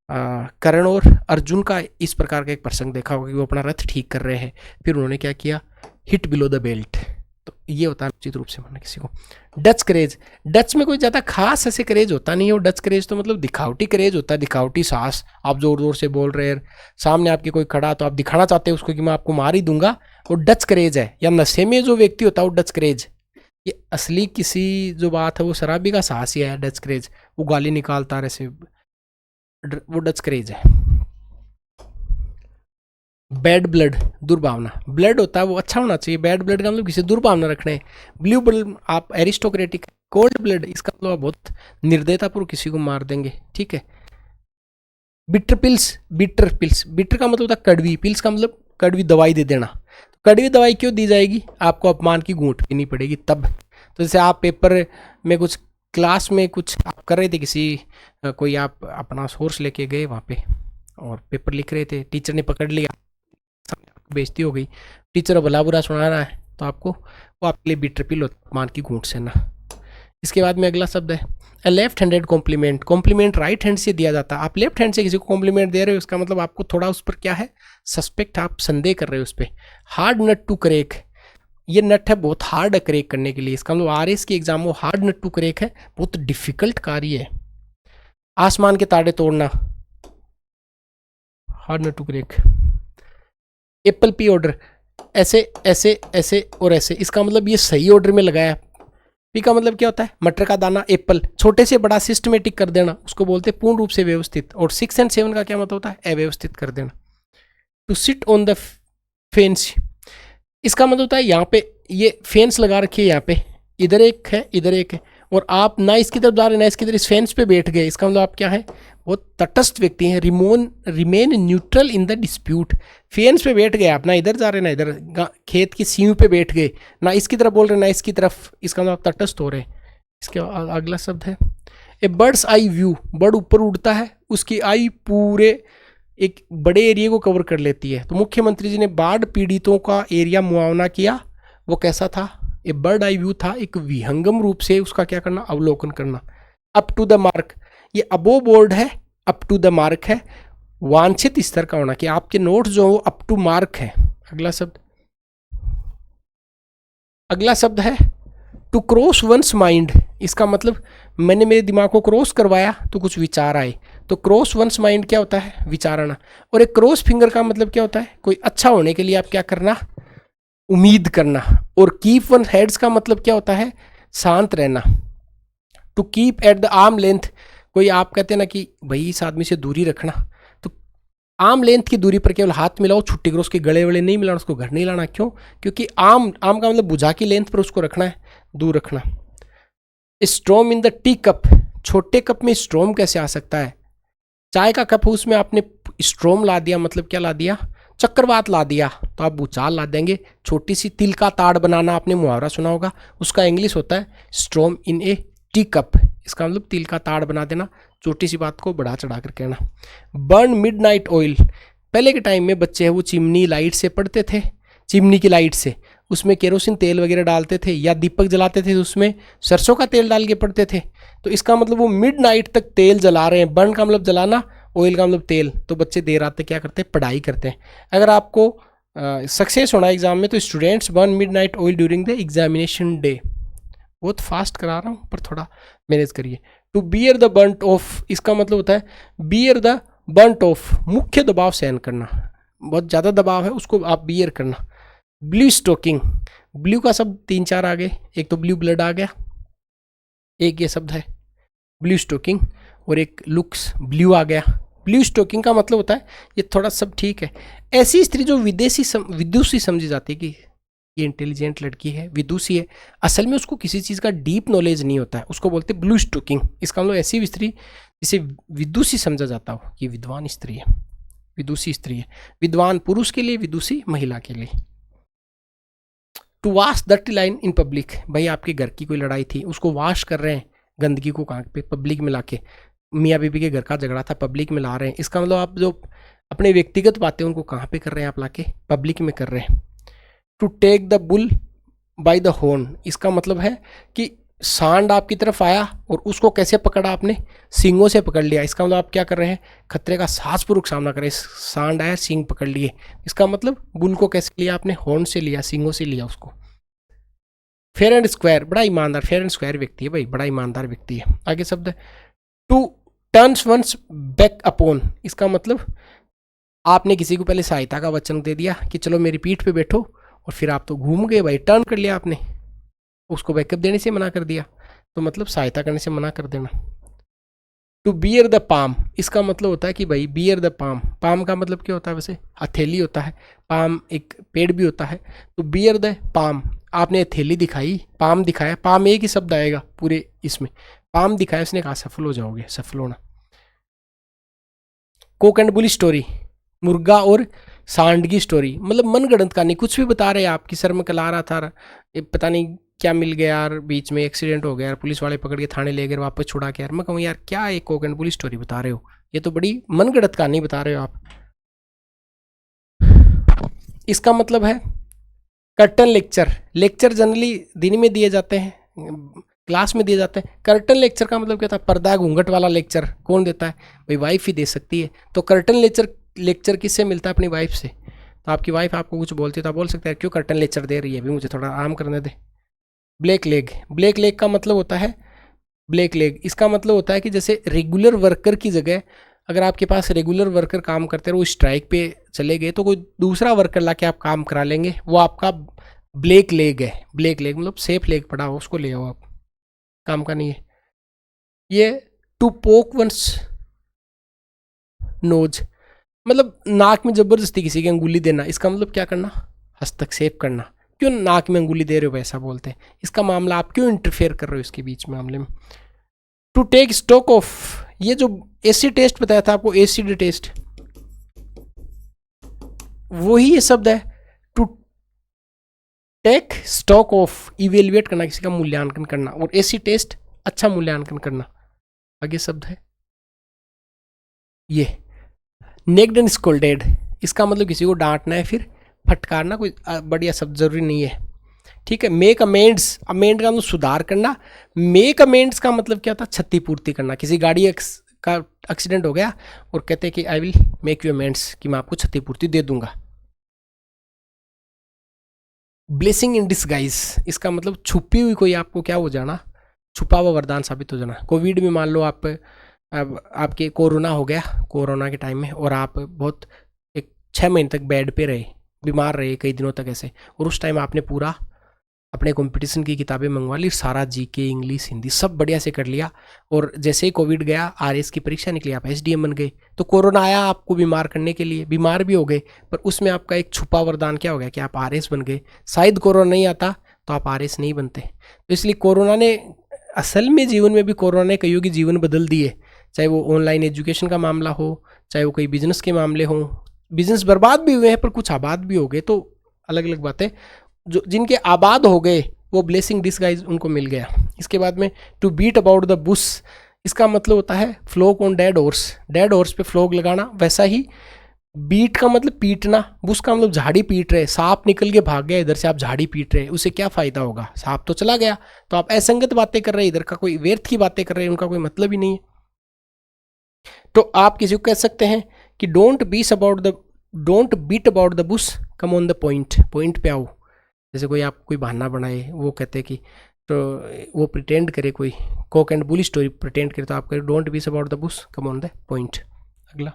कर्ण और अर्जुन का इस प्रकार का एक प्रसंग देखा होगा कि वो अपना रथ ठीक कर रहे हैं, फिर उन्होंने क्या किया? Hit below the belt. तो ये होता है उचित रूप से मानना किसी को। डच करेज, डच में कोई ज़्यादा खास ऐसे करेज होता नहीं है, और डच करेज तो मतलब दिखावटी करेज होता है, दिखावटी साहस। आप जोर जोर से बोल रहे हैं, सामने आपके कोई खड़ा, तो आप दिखाना चाहते हैं उसको कि मैं आपको मार ही दूंगा, वो डच करेज है। या नशे में जो व्यक्ति होता है वो डच करेज। ये असली किसी जो बात है वो शराबी का साहस ही है डच करेज, वो गाली निकालता है ऐसे, वो डच करेज है। बैड ब्लड, दुर्भावना, ब्लड होता है वो अच्छा होना चाहिए, बैड ब्लड का मतलब किसी दुर्भावना रखना है। ब्लू ब्लड आप एरिस्टोक्रेटिक, कोल्ड ब्लड इसका मतलब आप बहुत निर्दयतापूर्वक किसी को मार देंगे, ठीक है। बिटर पिल्स, बिटर का मतलब होता है कड़वी, पिल्स का मतलब कड़वी दवाई दे देना। कड़वी दवाई क्यों दी जाएगी? आपको अपमान की घूंट पीनी पड़ेगी तब। तो जैसे आप पेपर में कुछ, क्लास में कुछ आप कर रहे थे, किसी कोई आप अपना सोर्स लेके गए वहाँ पे और पेपर लिख रहे थे, टीचर ने पकड़ लिया, बेइज्जती हो गई, टीचर भला बुरा सुना रहा है, तो आपको वो आपके लिए बिटर पिल मान की घूंट से ना। इसके बाद में अगला शब्द है a left handed compliment, compliment right hand से दिया जाता है। आप लेफ्ट हैंड से किसी को कॉम्प्लीमेंट दे रहे हो, इसका मतलब आपको थोड़ा उस पर क्या है? सस्पेक्ट, आप संदेह कर रहे हो उस पर। हार्ड नट टू क्रैक, ये नट है बहुत हार्ड क्रैक करने के लिए, इसका मतलब आरएस के एग्जाम में हार्ड नट टू क्रैक है, बहुत डिफिकल्ट कार्य है। आसमान के तारे तोड़ना, hard nut to crack. Apple pie order, ऐसे ऐसे ऐसे और ऐसे, इसका मतलब ये सही ऑर्डर में लगाया। पी का मतलब क्या होता है? मटर का दाना, एप्पल, छोटे से बड़ा सिस्टमेटिक कर देना, उसको बोलते हैं पूर्ण रूप से व्यवस्थित। और 6 और 7 का क्या मतलब होता है? अव्यवस्थित कर देना। To sit on the fence, इसका मतलब होता है यहाँ पे ये फेंस लगा रखी है यहाँ पे, इधर एक है, इधर एक है, और आप ना इसकी तरफ जा रहे ना इसकी तरफ, इस फेंस पे बैठ गए, इसका मतलब आप क्या है, वो तटस्थ व्यक्ति हैं, remain neutral in the dispute. Fence पे बैठ गए आप, ना इधर जा रहे ना इधर, खेत की सीव पे बैठ गए, ना इसकी तरफ बोल रहे ना इसकी तरफ, इसका मतलब आप तटस्थ हो रहे हैं। इसके अगला शब्द है ए बर्ड्स आई व्यू। बर्ड ऊपर उड़ता है, उसकी आई पूरे एक बड़े एरिया को कवर कर लेती है। तो मुख्यमंत्री जी ने बाढ़ पीड़ितों का एरिया मुआवना किया, वो कैसा था, ए बर्ड आई व्यू था, एक विहंगम रूप से उसका क्या करना, अवलोकन करना। अप टू द मार्क, ये अबो बोर्ड है, अप टू द मार्क है, वांछित स्तर का होना, कि आपके नोट्स जो वो अप टू मार्क है। अगला शब्द है टू क्रॉस वंस माइंड। इसका मतलब मैंने मेरे दिमाग को क्रॉस करवाया तो कुछ विचार आए। तो क्रॉस वंस माइंड क्या होता है, विचारना। और एक क्रॉस फिंगर का मतलब क्या होता है, कोई अच्छा होने के लिए आप क्या करना, उम्मीद करना। और कीप वन हेड्स का मतलब क्या होता है, शांत रहना। To keep at the arm length, कोई आप कहते हैं ना कि भाई इस आदमी से दूरी रखना, तो आर्म लेंथ की दूरी पर केवल हाथ मिलाओ, छुट्टी करो, उसके गले वले नहीं मिलाना, उसको घर नहीं लाना। क्यों, क्योंकि आम का मतलब भुजा की लेंथ पर उसको रखना है, दूर रखना। स्ट्रोम इन द टी कप, छोटे कप में स्ट्रोम कैसे आ सकता है, चाय का कप उसमें आपने स्ट्रोम ला दिया, मतलब क्या ला दिया, चक्रवात ला दिया, तो आप भूचाल ला देंगे। छोटी सी तिल का ताड़ बनाना, आपने मुहावरा सुना होगा, उसका इंग्लिश होता है स्ट्रोम इन ए टी कप। इसका मतलब तिल का ताड़ बना देना, छोटी सी बात को बढ़ा चढ़ा कर कहना। बर्न मिडनाइट ऑयल, पहले के टाइम में बच्चे हैं वो चिमनी लाइट से पढ़ते थे, चिमनी की लाइट से, उसमें केरोसिन तेल वगैरह डालते थे या दीपक जलाते थे, तो उसमें सरसों का तेल डाल के पढ़ते थे। तो इसका मतलब वो मिडनाइट तक तेल जला रहे हैं। बर्न का मतलब जलाना, ऑयल का मतलब तेल। तो बच्चे देर रात तक क्या करते हैं, पढ़ाई करते हैं। अगर आपको सक्सेस होना एग्जाम में, तो students burn midnight oil during the examination day. बहुत फास्ट करा रहा हूँ पर थोड़ा मैनेज करिए। To bear the brunt of, इसका मतलब होता है बियर द बर्ंट ऑफ, मुख्य दबाव सहन करना, बहुत ज़्यादा दबाव है उसको आप बियर करना। ब्लू स्टोकिंग, ब्लू का शब्द 3-4 आ गए, एक तो ब्लू ब्लड आ गया, एक ये शब्द है ब्लू स्टोकिंग, और एक लुक्स ब्लू आ गया। ब्लू स्टोकिंग का मतलब होता है, ये थोड़ा सब ठीक है, ऐसी स्त्री जो विदुषी समझी जाती है कि ये इंटेलिजेंट लड़की है, विदुषी है, असल में उसको किसी चीज़ का डीप नॉलेज नहीं होता है, उसको बोलते हैं ब्लू स्टोकिंग। इसका मतलब ऐसी स्त्री जिसे विदुषी समझा जाता हो, ये विद्वान स्त्री है, विदुषी स्त्री है। विद्वान पुरुष के लिए, विदुषी महिला के लिए। To wash dirty line in public, भाई आपके घर की कोई लड़ाई थी, उसको वॉश कर रहे हैं, गंदगी को कहाँ पे, पब्लिक में लाके। मियाँ बीबी के घर का झगड़ा था, पब्लिक में ला रहे हैं। इसका मतलब आप जो अपने व्यक्तिगत बातें उनको कहाँ पे कर रहे हैं, आप लाके पब्लिक में कर रहे हैं। To take the bull by the horn, इसका मतलब है कि सांड आपकी तरफ आया और उसको कैसे पकड़ा आपने, सींगों से पकड़ लिया। इसका मतलब आप क्या कर रहे हैं, खतरे का साहसपूर्वक सामना करें। सांड आया, सींग पकड़ लिए, इसका मतलब बुल को कैसे लिया आपने, हॉर्न से लिया, सींगों से लिया उसको। फेयर एंड स्क्वायर, बड़ा ईमानदार, फेयर एंड स्क्वायर व्यक्ति है भाई, बड़ा ईमानदार व्यक्ति है। आगे शब्द है to turns one's back upon, इसका मतलब आपने किसी को पहले सहायता का वचन दे दिया कि चलो मेरी पीठ पे बैठो, और फिर आप तो घूम गए भाई, टर्न कर लिया आपने, उसको बैकअप देने से मना कर दिया, तो मतलब सहायता करने से मना कर देना। टू बियर द पाम, इसका मतलब होता है कि भाई बियर द पाम, पाम का मतलब क्या होता है, वैसे हथेली होता है, पाम एक पेड़ भी होता है। तो बियर द पाम, आपने हथेली दिखाई, पाम दिखाया, पाम एक ही शब्द आएगा पूरे इसमें, पाम दिखाया, उसने कहा सफल हो जाओगे, सफल होना। कोक एंड बुल स्टोरी, मुर्गा और सांड की स्टोरी, मतलब मनगढ़ंत कहानी, कुछ भी बता रहे हैं आपकी, सर में कला रहा था, पता नहीं क्या मिल गया यार, बीच में एक्सीडेंट हो गया यार, पुलिस वाले पकड़ के थाने ले गए, वापस छुड़ा के, यार मैं कहूँ यार क्या एक कोक एंड बुल स्टोरी बता रहे हो, ये तो बड़ी मनगढ़ंत कहानी बता रहे हो आप। इसका मतलब है कर्टन लेक्चर, लेक्चर जनरली दिन में दिए जाते हैं, क्लास में दिए जाते हैं। कर्टन लेक्चर का मतलब क्या था, पर्दा घूंघट वाला लेक्चर कौन देता है, भाई वाइफ ही दे सकती है। तो कर्टन लेक्चर किससे मिलता है, अपनी वाइफ से। तो आपकी वाइफ आपको कुछ बोलती है तो आप बोल सकते हैं क्यों कर्टन लेक्चर दे रही है, अभी मुझे थोड़ा आराम करने दे। ब्लैक लेग, ब्लैक लेग का मतलब होता है, ब्लैक लेग इसका मतलब होता है कि जैसे रेगुलर वर्कर की जगह अगर आपके पास रेगुलर वर्कर काम करते हैं, वो स्ट्राइक पे चले गए, तो कोई दूसरा वर्कर ला के आप काम करा लेंगे, वो आपका ब्लैक लेग है। ब्लैक लेग मतलब सेफ लेग पड़ा हो, उसको ले आओ आप, काम का नहीं है ये। टू पोक वंस नोज, मतलब नाक में जबरदस्ती किसी की अंगुली देना, इसका मतलब क्या करना, हस्तक्षेप करना, क्यों नाक में अंगुली दे रहे हो, वैसा बोलते हैं। इसका मामला आप क्यों इंटरफेयर कर रहे हो इसके बीच में मामले में। टू टेक स्टॉक ऑफ, ये जो एसिड टेस्ट बताया था आपको, एसिड टेस्ट, वही ये शब्द है। To take stock of, evaluate करना, किसी का मूल्यांकन करना, और एसिड टेस्ट अच्छा मूल्यांकन करना, आगे शब्द है ये। नेक्ड एंड स्कोल्डेड, इसका मतलब किसी को डांटना है, फिर फटकारना, कोई बढ़िया शब्द जरूरी नहीं है, ठीक है। मेक अमेंड्स, अमेंड का मतलब सुधार करना। मेक अमेंड्स का मतलब क्या था, क्षतिपूर्ति करना। किसी गाड़ी का एक्सीडेंट हो गया और कहते हैं कि I will make you amends, कि मैं आपको क्षतिपूर्ति दे दूंगा। ब्लेसिंग इन डिसगाइज, इसका मतलब छुपी हुई कोई आपको क्या हो जाना, छुपा हुआ वरदान साबित हो जाना। कोविड में मान लो आप, अब आपके कोरोना हो गया, कोरोना के टाइम में, और आप बहुत 6 महीने तक बेड पे रहे, बीमार रहे कई दिनों तक ऐसे, और उस टाइम आपने पूरा अपने कंपटीशन की किताबें मंगवा ली, सारा जीके, इंग्लिश, हिंदी सब बढ़िया से कर लिया, और जैसे ही कोविड गया, आरएस की परीक्षा निकली, आप एसडीएम बन गए, तो कोरोना आया आपको बीमार करने के लिए, बीमार भी हो गए, पर उसमें आपका एक छुपा वरदान क्या हो गया कि आप आरएस बन गए। शायद कोरोना नहीं आता तो आप आरएस नहीं बनते। तो इसलिए कोरोना ने, असल में जीवन में भी कोरोना ने कईयों की जीवन बदल दिए, चाहे वो ऑनलाइन एजुकेशन का मामला हो, चाहे वो कोई बिजनेस के मामले हों। बिजनेस बर्बाद भी हुए हैं पर कुछ आबाद भी हो गए, तो अलग अलग बातें। जो जिनके आबाद हो गए वो ब्लेसिंग डिसगाइज उनको मिल गया। इसके बाद में to beat about the bush, इसका मतलब होता है flog on dead horse, dead horse पे फ्लोग लगाना। वैसा ही बीट का मतलब पीटना, बुश का मतलब झाड़ी पीट रहे, सांप निकल के भाग गया इधर से, आप झाड़ी पीट रहे, उसे क्या फायदा होगा, सांप तो चला गया। तो आप असंगत बातें कर रहे हैं, इधर का कोई व्यर्थ की बातें कर रहे हैं, उनका कोई मतलब ही नहीं है। तो आप किसी को कह सकते हैं कि don't beat about the bush, come on the point, point पे आओ। जैसे कोई आप कोई बहाना बनाए, वो कहते हैं कि, तो वो प्रिटेंड करे, कोई cock and bull story pretend करे, तो आप कहें don't beat about the bush, come on the point. अगला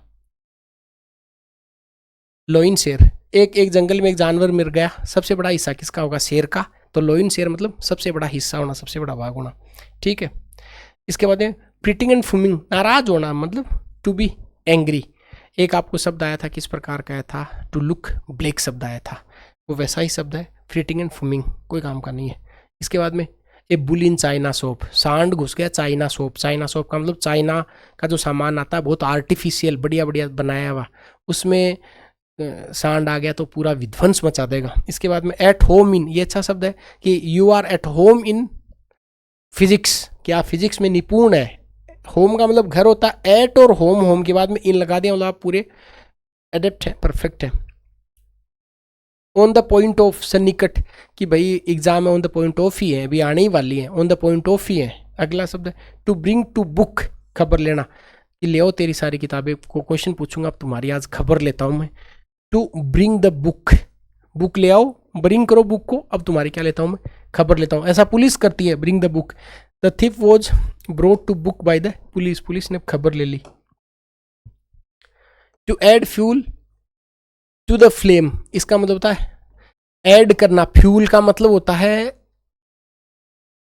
लोइन शेर, एक जंगल में एक जानवर मिल गया, सबसे बड़ा हिस्सा किसका होगा, शेर का। तो लोइन शेर मतलब सबसे बड़ा हिस्सा होना, सबसे बड़ा भाग होना, ठीक है। इसके बाद में प्रिटिंग एंड फूमिंग, नाराज होना, मतलब टू बी एंग्री। एक आपको शब्द आया था, किस प्रकार का आया था, टू लुक ब्लैक शब्द आया था, वो वैसा ही शब्द है। फ्रिटिंग एंड फूमिंग कोई काम का नहीं है। इसके बाद में ए बुल इन चाइना सोप, सांड घुस गया चाइना सोप। चाइना सोप का मतलब चाइना का जो सामान आता है बहुत आर्टिफिशियल बढ़िया बढ़िया बनाया हुआ, उसमें सांड आ गया तो पूरा विध्वंस मचा देगा। इसके बाद में एट होम इन, ये अच्छा शब्द है कि you are at home in physics, क्या फिजिक्स में निपुण है। होम का मतलब घर होता है, एट और होम, होम के बाद में इन लगा दिया मतलब आप पूरे एडेप्ट है, परफेक्ट है। ऑन द पॉइंट ऑफ, सन्निकट, कि भाई एग्जाम है, ऑन द पॉइंट ऑफ ही है, अभी आने ही वाली है, ऑन द पॉइंट ऑफ ही है। अगला शब्द है टू ब्रिंग टू बुक, खबर लेना, कि ले आओ तेरी सारी किताबें, को क्वेश्चन पूछूंगा अब तुम्हारी, आज खबर लेता हूँ मैं। To bring the book, book ले आओ, ब्रिंग करो बुक को, अब तुम्हारी क्या लेता हूँ मैं, खबर लेता हूँ। ऐसा पुलिस करती है, bring the book. The thief was brought to book by the police, police ने खबर ले ली। To add fuel to the flame, इसका मतलब होता है ऐड करना। फ्यूल का मतलब होता है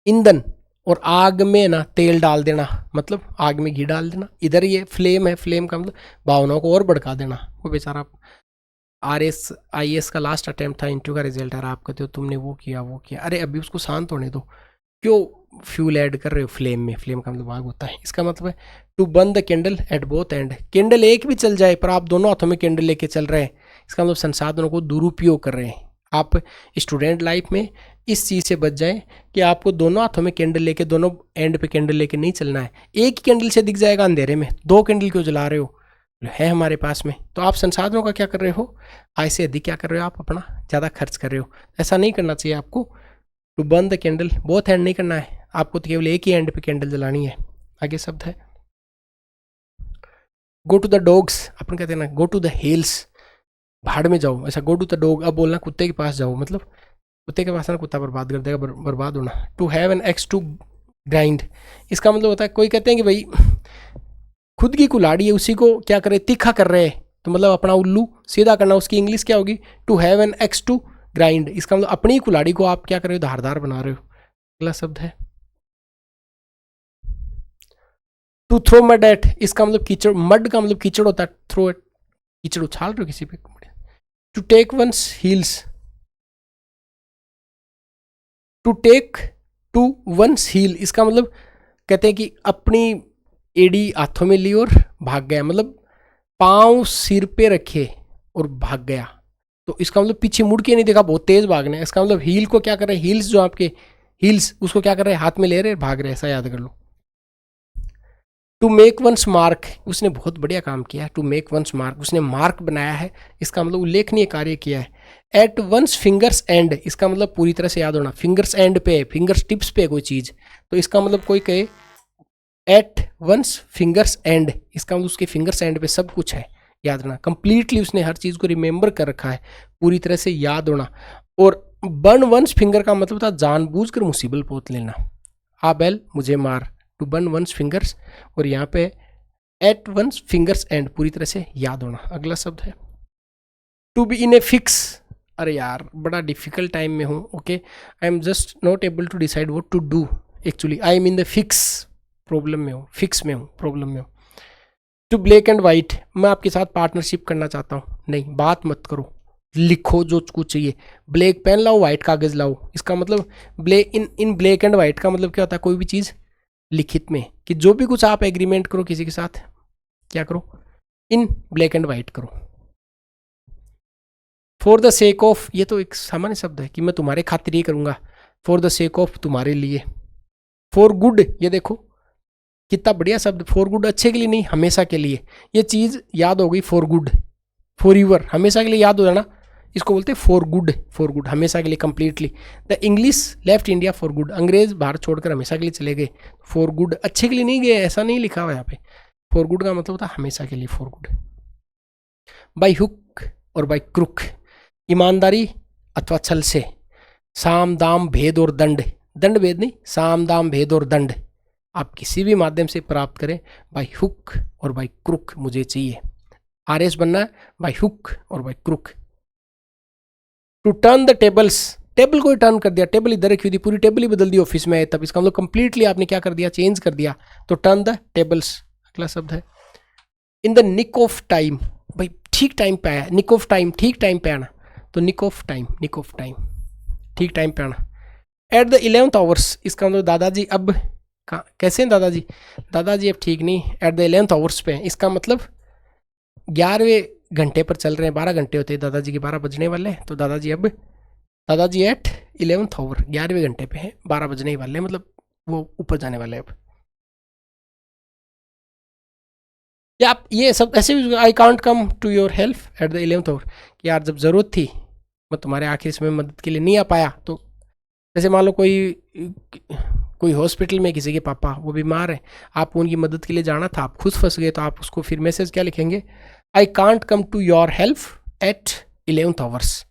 ईंधन, और आग में ना तेल डाल देना, मतलब आग में घी डाल देना। इधर ये फ्लेम है, फ्लेम का मतलब भावनाओं को और भड़का देना। वो बेचारा आरएस आईएएस का लास्ट अटेम्प्ट था, इंटरव्यू का रिजल्ट आ रहा, आप कहते हो तुमने वो किया वो किया, अरे अभी उसको शांत होने दो, क्यों फ्यूल ऐड कर रहे हो फ्लेम में। फ्लेम का मतलब आग होता है। इसका मतलब है to burn the candle at both end, candle एक भी चल जाए पर आप दोनों हाथों में कैंडल लेके चल रहे हैं, इसका मतलब संसाधनों को दुरुपयोग कर रहे हैं। आप स्टूडेंट लाइफ में इस चीज़ से बच जाए कि आपको दोनों हाथों में कैंडल लेके, दोनों एंड पे कैंडल लेके नहीं चलना है। एक ही कैंडल से दिख जाएगा अंधेरे में, 2 कैंडल क्यों जला रहे हो, है हमारे पास में। तो आप संसाधनों का क्या कर रहे हो, आय से अधिक क्या कर रहे हो, आप अपना ज़्यादा खर्च कर रहे हो। ऐसा नहीं करना चाहिए आपको। To burn the candle both end नहीं करना है आपको, तो केवल एक ही एंड पे कैंडल जलानी है। आगे शब्द है गो टू द डॉग्स, अपन कहते हैं ना गो टू द हिल्स, भाड़ में जाओ, ऐसा गो टू द डॉग, अब बोलना कुत्ते के पास जाओ, मतलब कुत्ते के पास ना कुत्ता बर्बाद कर देगा, बर्बाद होना। To have an axe to grind, इसका मतलब होता है कोई कहते हैं कि भाई खुद की कुल्हाड़ी है उसी को क्या करे, तीखा कर रहे हैं, तो मतलब अपना उल्लू सीधा करना, उसकी इंग्लिश क्या होगी, to have an axe to grind. इसका मतलब अपनी कुल्हाड़ी को आप क्या कर रहे हो, धारदार बना रहे हो। अगला शब्द है टू थ्रो मड एट, इसका मतलब कीचड़, मड का मतलब कीचड़ होता है, थ्रो एट कीचड़ उछाल रहे हो किसी पे। To take one's heels, to take to one's heel, इसका मतलब कहते हैं कि अपनी एड़ी हाथों में ली और भाग गया, मतलब पाँव सिर पे रखे और भाग गया। तो इसका मतलब पीछे मुड़ के नहीं देखा, बहुत तेज भागना है। इसका मतलब हील को क्या कर रहे हैं, हील्स जो आपके हील्स उसको क्या कर रहे हैं, हाथ में ले रहे हैं, भाग रहे हैं, ऐसा याद कर लो। टू मेक वंस मार्क, उसने बहुत बढ़िया काम किया है। टू मेक वंस मार्क, उसने मार्क बनाया है, इसका मतलब उल्लेखनीय कार्य किया है। एट वंस फिंगर्स एंड, इसका मतलब पूरी तरह से याद होना, फिंगर्स एंड पे, फिंगर्स टिप्स पे कोई चीज, तो इसका मतलब कोई कहे एट वंस फिंगर्स एंड, इसका मतलब उसके फिंगर्स एंड पे सब कुछ है, याद रखना। कंप्लीटली उसने हर चीज को रिमेंबर कर रखा है, पूरी तरह से याद होना। और बर्न वंस फिंगर का मतलब था जानबूझकर मुसीबत पोत लेना। आ बैल मुझे मार, टू बर्न वंस फिंगर्स, और यहाँ पे एट वंस फिंगर्स एंड, पूरी तरह से याद होना। अगला शब्द है to be in a fix. अरे यार बड़ा डिफिकल्ट टाइम में हूँ, okay, I am just not able to decide what to do, actually I am in the fix, problem में हूँ, फिक्स में हूँ, प्रॉब्लम में हूँ। टू ब्लैक एंड वाइट, मैं आपके साथ पार्टनरशिप करना चाहता हूँ, नहीं बात मत करो, लिखो जो कुछ चाहिए। ब्लैक पेन लाओ, वाइट कागज लाओ, इसका मतलब black in black and white का मतलब क्या होता है, कोई भी चीज़ लिखित में, कि जो भी कुछ आप एग्रीमेंट करो किसी के साथ, क्या करो, इन ब्लैक एंड वाइट करो। फॉर द सेक ऑफ, ये तो एक सामान्य शब्द है कि मैं तुम्हारे खातिर ये करूंगा, फॉर द सेक ऑफ, तुम्हारे लिए। फॉर गुड, ये देखो कितना बढ़िया शब्द, फॉर गुड, अच्छे के लिए नहीं, हमेशा के लिए। ये चीज़ याद हो गई, फॉर गुड, फॉर यूर, हमेशा के लिए याद हो जाना, इसको बोलते हैं फॉर गुड, फॉर गुड, हमेशा के लिए, completely. The English left India for good, अंग्रेज भारत छोड़कर हमेशा के लिए चले गए, फॉर गुड, अच्छे के लिए नहीं गए, ऐसा नहीं लिखा हुआ यहाँ पे। फॉर गुड का मतलब होता है हमेशा के लिए, फॉर गुड। बाई हुक और बाई क्रुक, ईमानदारी अथवा छल से। साम दाम भेद और दंड, दंड भेद नहीं, साम दाम भेद और दंड आप किसी भी माध्यम से प्राप्त करें, बाई हुक और बाई क्रुक मुझे चाहिए। आरएस बनना है बाई हुक और by crook. To turn the tables, table को ही टर्न कर दिया, टेबल इधर रखी हुई थी, पूरी टेबल ही बदल दी ऑफिस में, तब इसका मतलब कंप्लीटली आपने क्या कर दिया, चेंज कर दिया, तो टर्न द टेबल्स। अगला शब्द है in the nick of time, भाई ठीक टाइम पे आया, निक ऑफ टाइम, ठीक टाइम पे आना, तो nick of time, nick of time, ठीक टाइम पे आना। एट द 11th आवर्स, इसका मतलब दादाजी अब कैसे हैं दादाजी, दादाजी अब ठीक नहीं, एट द 11th आवर्स पे, इसका मतलब 11वें घंटे पर चल रहे हैं, 12 घंटे होते हैं दादाजी के, 12 बजने वाले हैं, तो दादाजी अब, दादाजी एट 11th आवर, 11वें घंटे पे हैं, 12 बजने वाले हैं, मतलब वो ऊपर जाने वाले हैं अब। या आप ये सब ऐसे भी, I can't come to your help at the 11th hour, कि यार जब ज़रूरत थी मैं तुम्हारे आखिरी समय मदद के लिए नहीं आ पाया, तो जैसे मान लो कोई हॉस्पिटल में किसी के पापा वो बीमार है, आपको उनकी मदद के लिए जाना था, आप खुद फंस गए, तो आप उसको फिर मैसेज क्या लिखेंगे, I can't come to your help at 11th hours,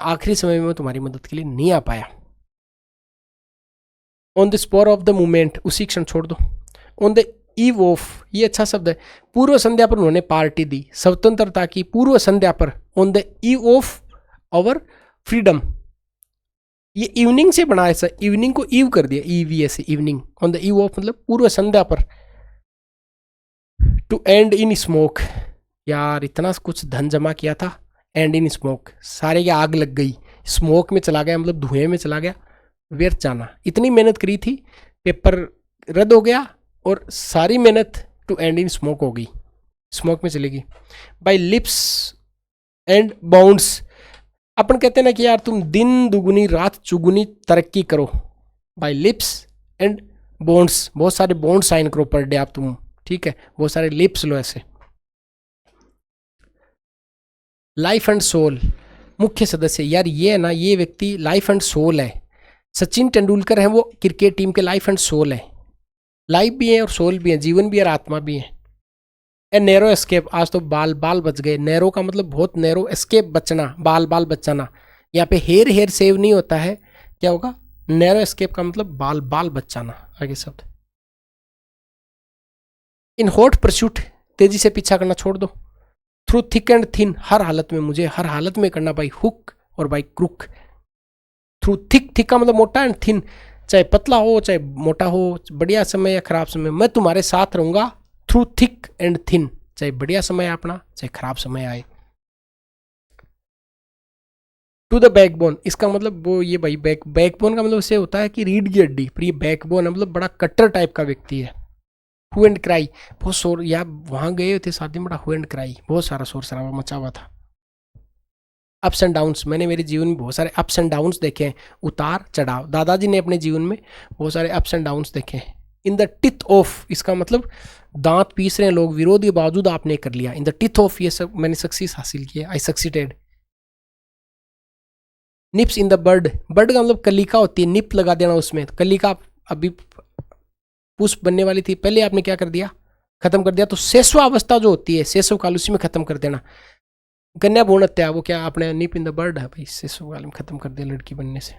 आखिरी समय में मैं तुम्हारी मदद के लिए नहीं आ पाया। On the spar of the moment, उसी क्षण छोड़ दो। ऑन द ईव ऑफ, ये अच्छा शब्द है, पूर्व संध्या पर उन्होंने पार्टी दी, स्वतंत्रता की पूर्व संध्या पर, on the eve of our freedom, ये इवनिंग से बना है सर, इवनिंग को ईव कर दिया, EVS evening, on the eve of मतलब पूर्व संध्या पर। टू एंड इन स्मोक, यार इतना कुछ धन जमा किया था, एंड इन स्मोक, सारे की आग लग गई, स्मोक में चला गया, मतलब धुएं में चला गया, व्यर्थ जाना, इतनी मेहनत करी थी, पेपर रद्द हो गया, और सारी मेहनत टू एंड इन स्मोक हो गई, स्मोक में चलेगी। बाय लिप्स एंड बाउंड्स, अपन कहते हैं ना कि यार तुम दिन दुगुनी रात चुगुनी तरक्की करो, बाय लिप्स एंड बॉन्ड्स, बहुत सारे बॉन्ड साइन करो पर डे आप तुम, ठीक है, बहुत सारे लिप्स लो ऐसे। लाइफ एंड सोल, मुख्य सदस्य, यार ये है ना, ये व्यक्ति लाइफ एंड सोल है, सचिन तेंदुलकर है, वो क्रिकेट टीम के लाइफ एंड सोल है, लाइफ भी है और सोल भी है, जीवन भी है और आत्मा भी है। ए नैरो एस्केप, आज तो बाल बाल बच गए, नैरो का मतलब बहुत नैरो, एस्केप बचना, बाल बाल बचाना, यहाँ पे हेयर हेयर सेव नहीं होता है, क्या होगा, नैरो एस्केप का मतलब बाल बाल बचाना। आगे शब्द इन हॉट परस्यूट, तेजी से पीछा करना छोड़ दो। थ्रू थिक एंड थिन, हर हालत में, मुझे हर हालत में करना, बाई हुक और by crook. Through thick, thick का मतलब मोटा, एंड थिन चाहे पतला हो चाहे मोटा हो, बढ़िया समय या खराब समय, मैं तुम्हारे साथ रहूंगा, थ्रू थिक एंड थिन, चाहे बढ़िया समय अपना चाहे खराब समय आए। टू द बैकबोन, इसका मतलब वो ये भाई बैकबोन का मतलब इससे होता है कि रीढ़ की हड्डी, पर ये बैकबोन है मतलब बड़ा कट्टर टाइप का व्यक्ति है। हु एंड क्राई, बहुत शोर, या वहाँ गए थे शादी में, बड़ा हु एंड क्राई, बहुत सारा शोर शराबा मचा हुआ था। अप्स एंड डाउन्स, मैंने मेरे जीवन में बहुत सारे अप्स एंड डाउन्स देखे हैं, उतार चढ़ाव। दादाजी ने अपने जीवन में बहुत सारे अप्स एंड डाउन्स देखे हैं। इन द टिथ ऑफ, इसका मतलब दांत पीस रहे हैं लोग, विरोध के बावजूद आपने कर लिया। इन द टिथ ऑफ, ये सब मैंने सक्सेस हासिल किया, I succeeded. Nips in the bud, bud का मतलब कलिका होती है, निप लगा देना उसमें, कलिका अभी पुष्प बनने वाली थी, पहले आपने क्या कर दिया, खत्म कर दिया। तो शेषवावस्था जो होती है, शेषव काल, उसी में खत्म कर देना। कन्या भ्रूण हत्या, वो क्या आपने निप इन द बर्ड है भाई, शेषव काल में खत्म कर दिया लड़की बनने से।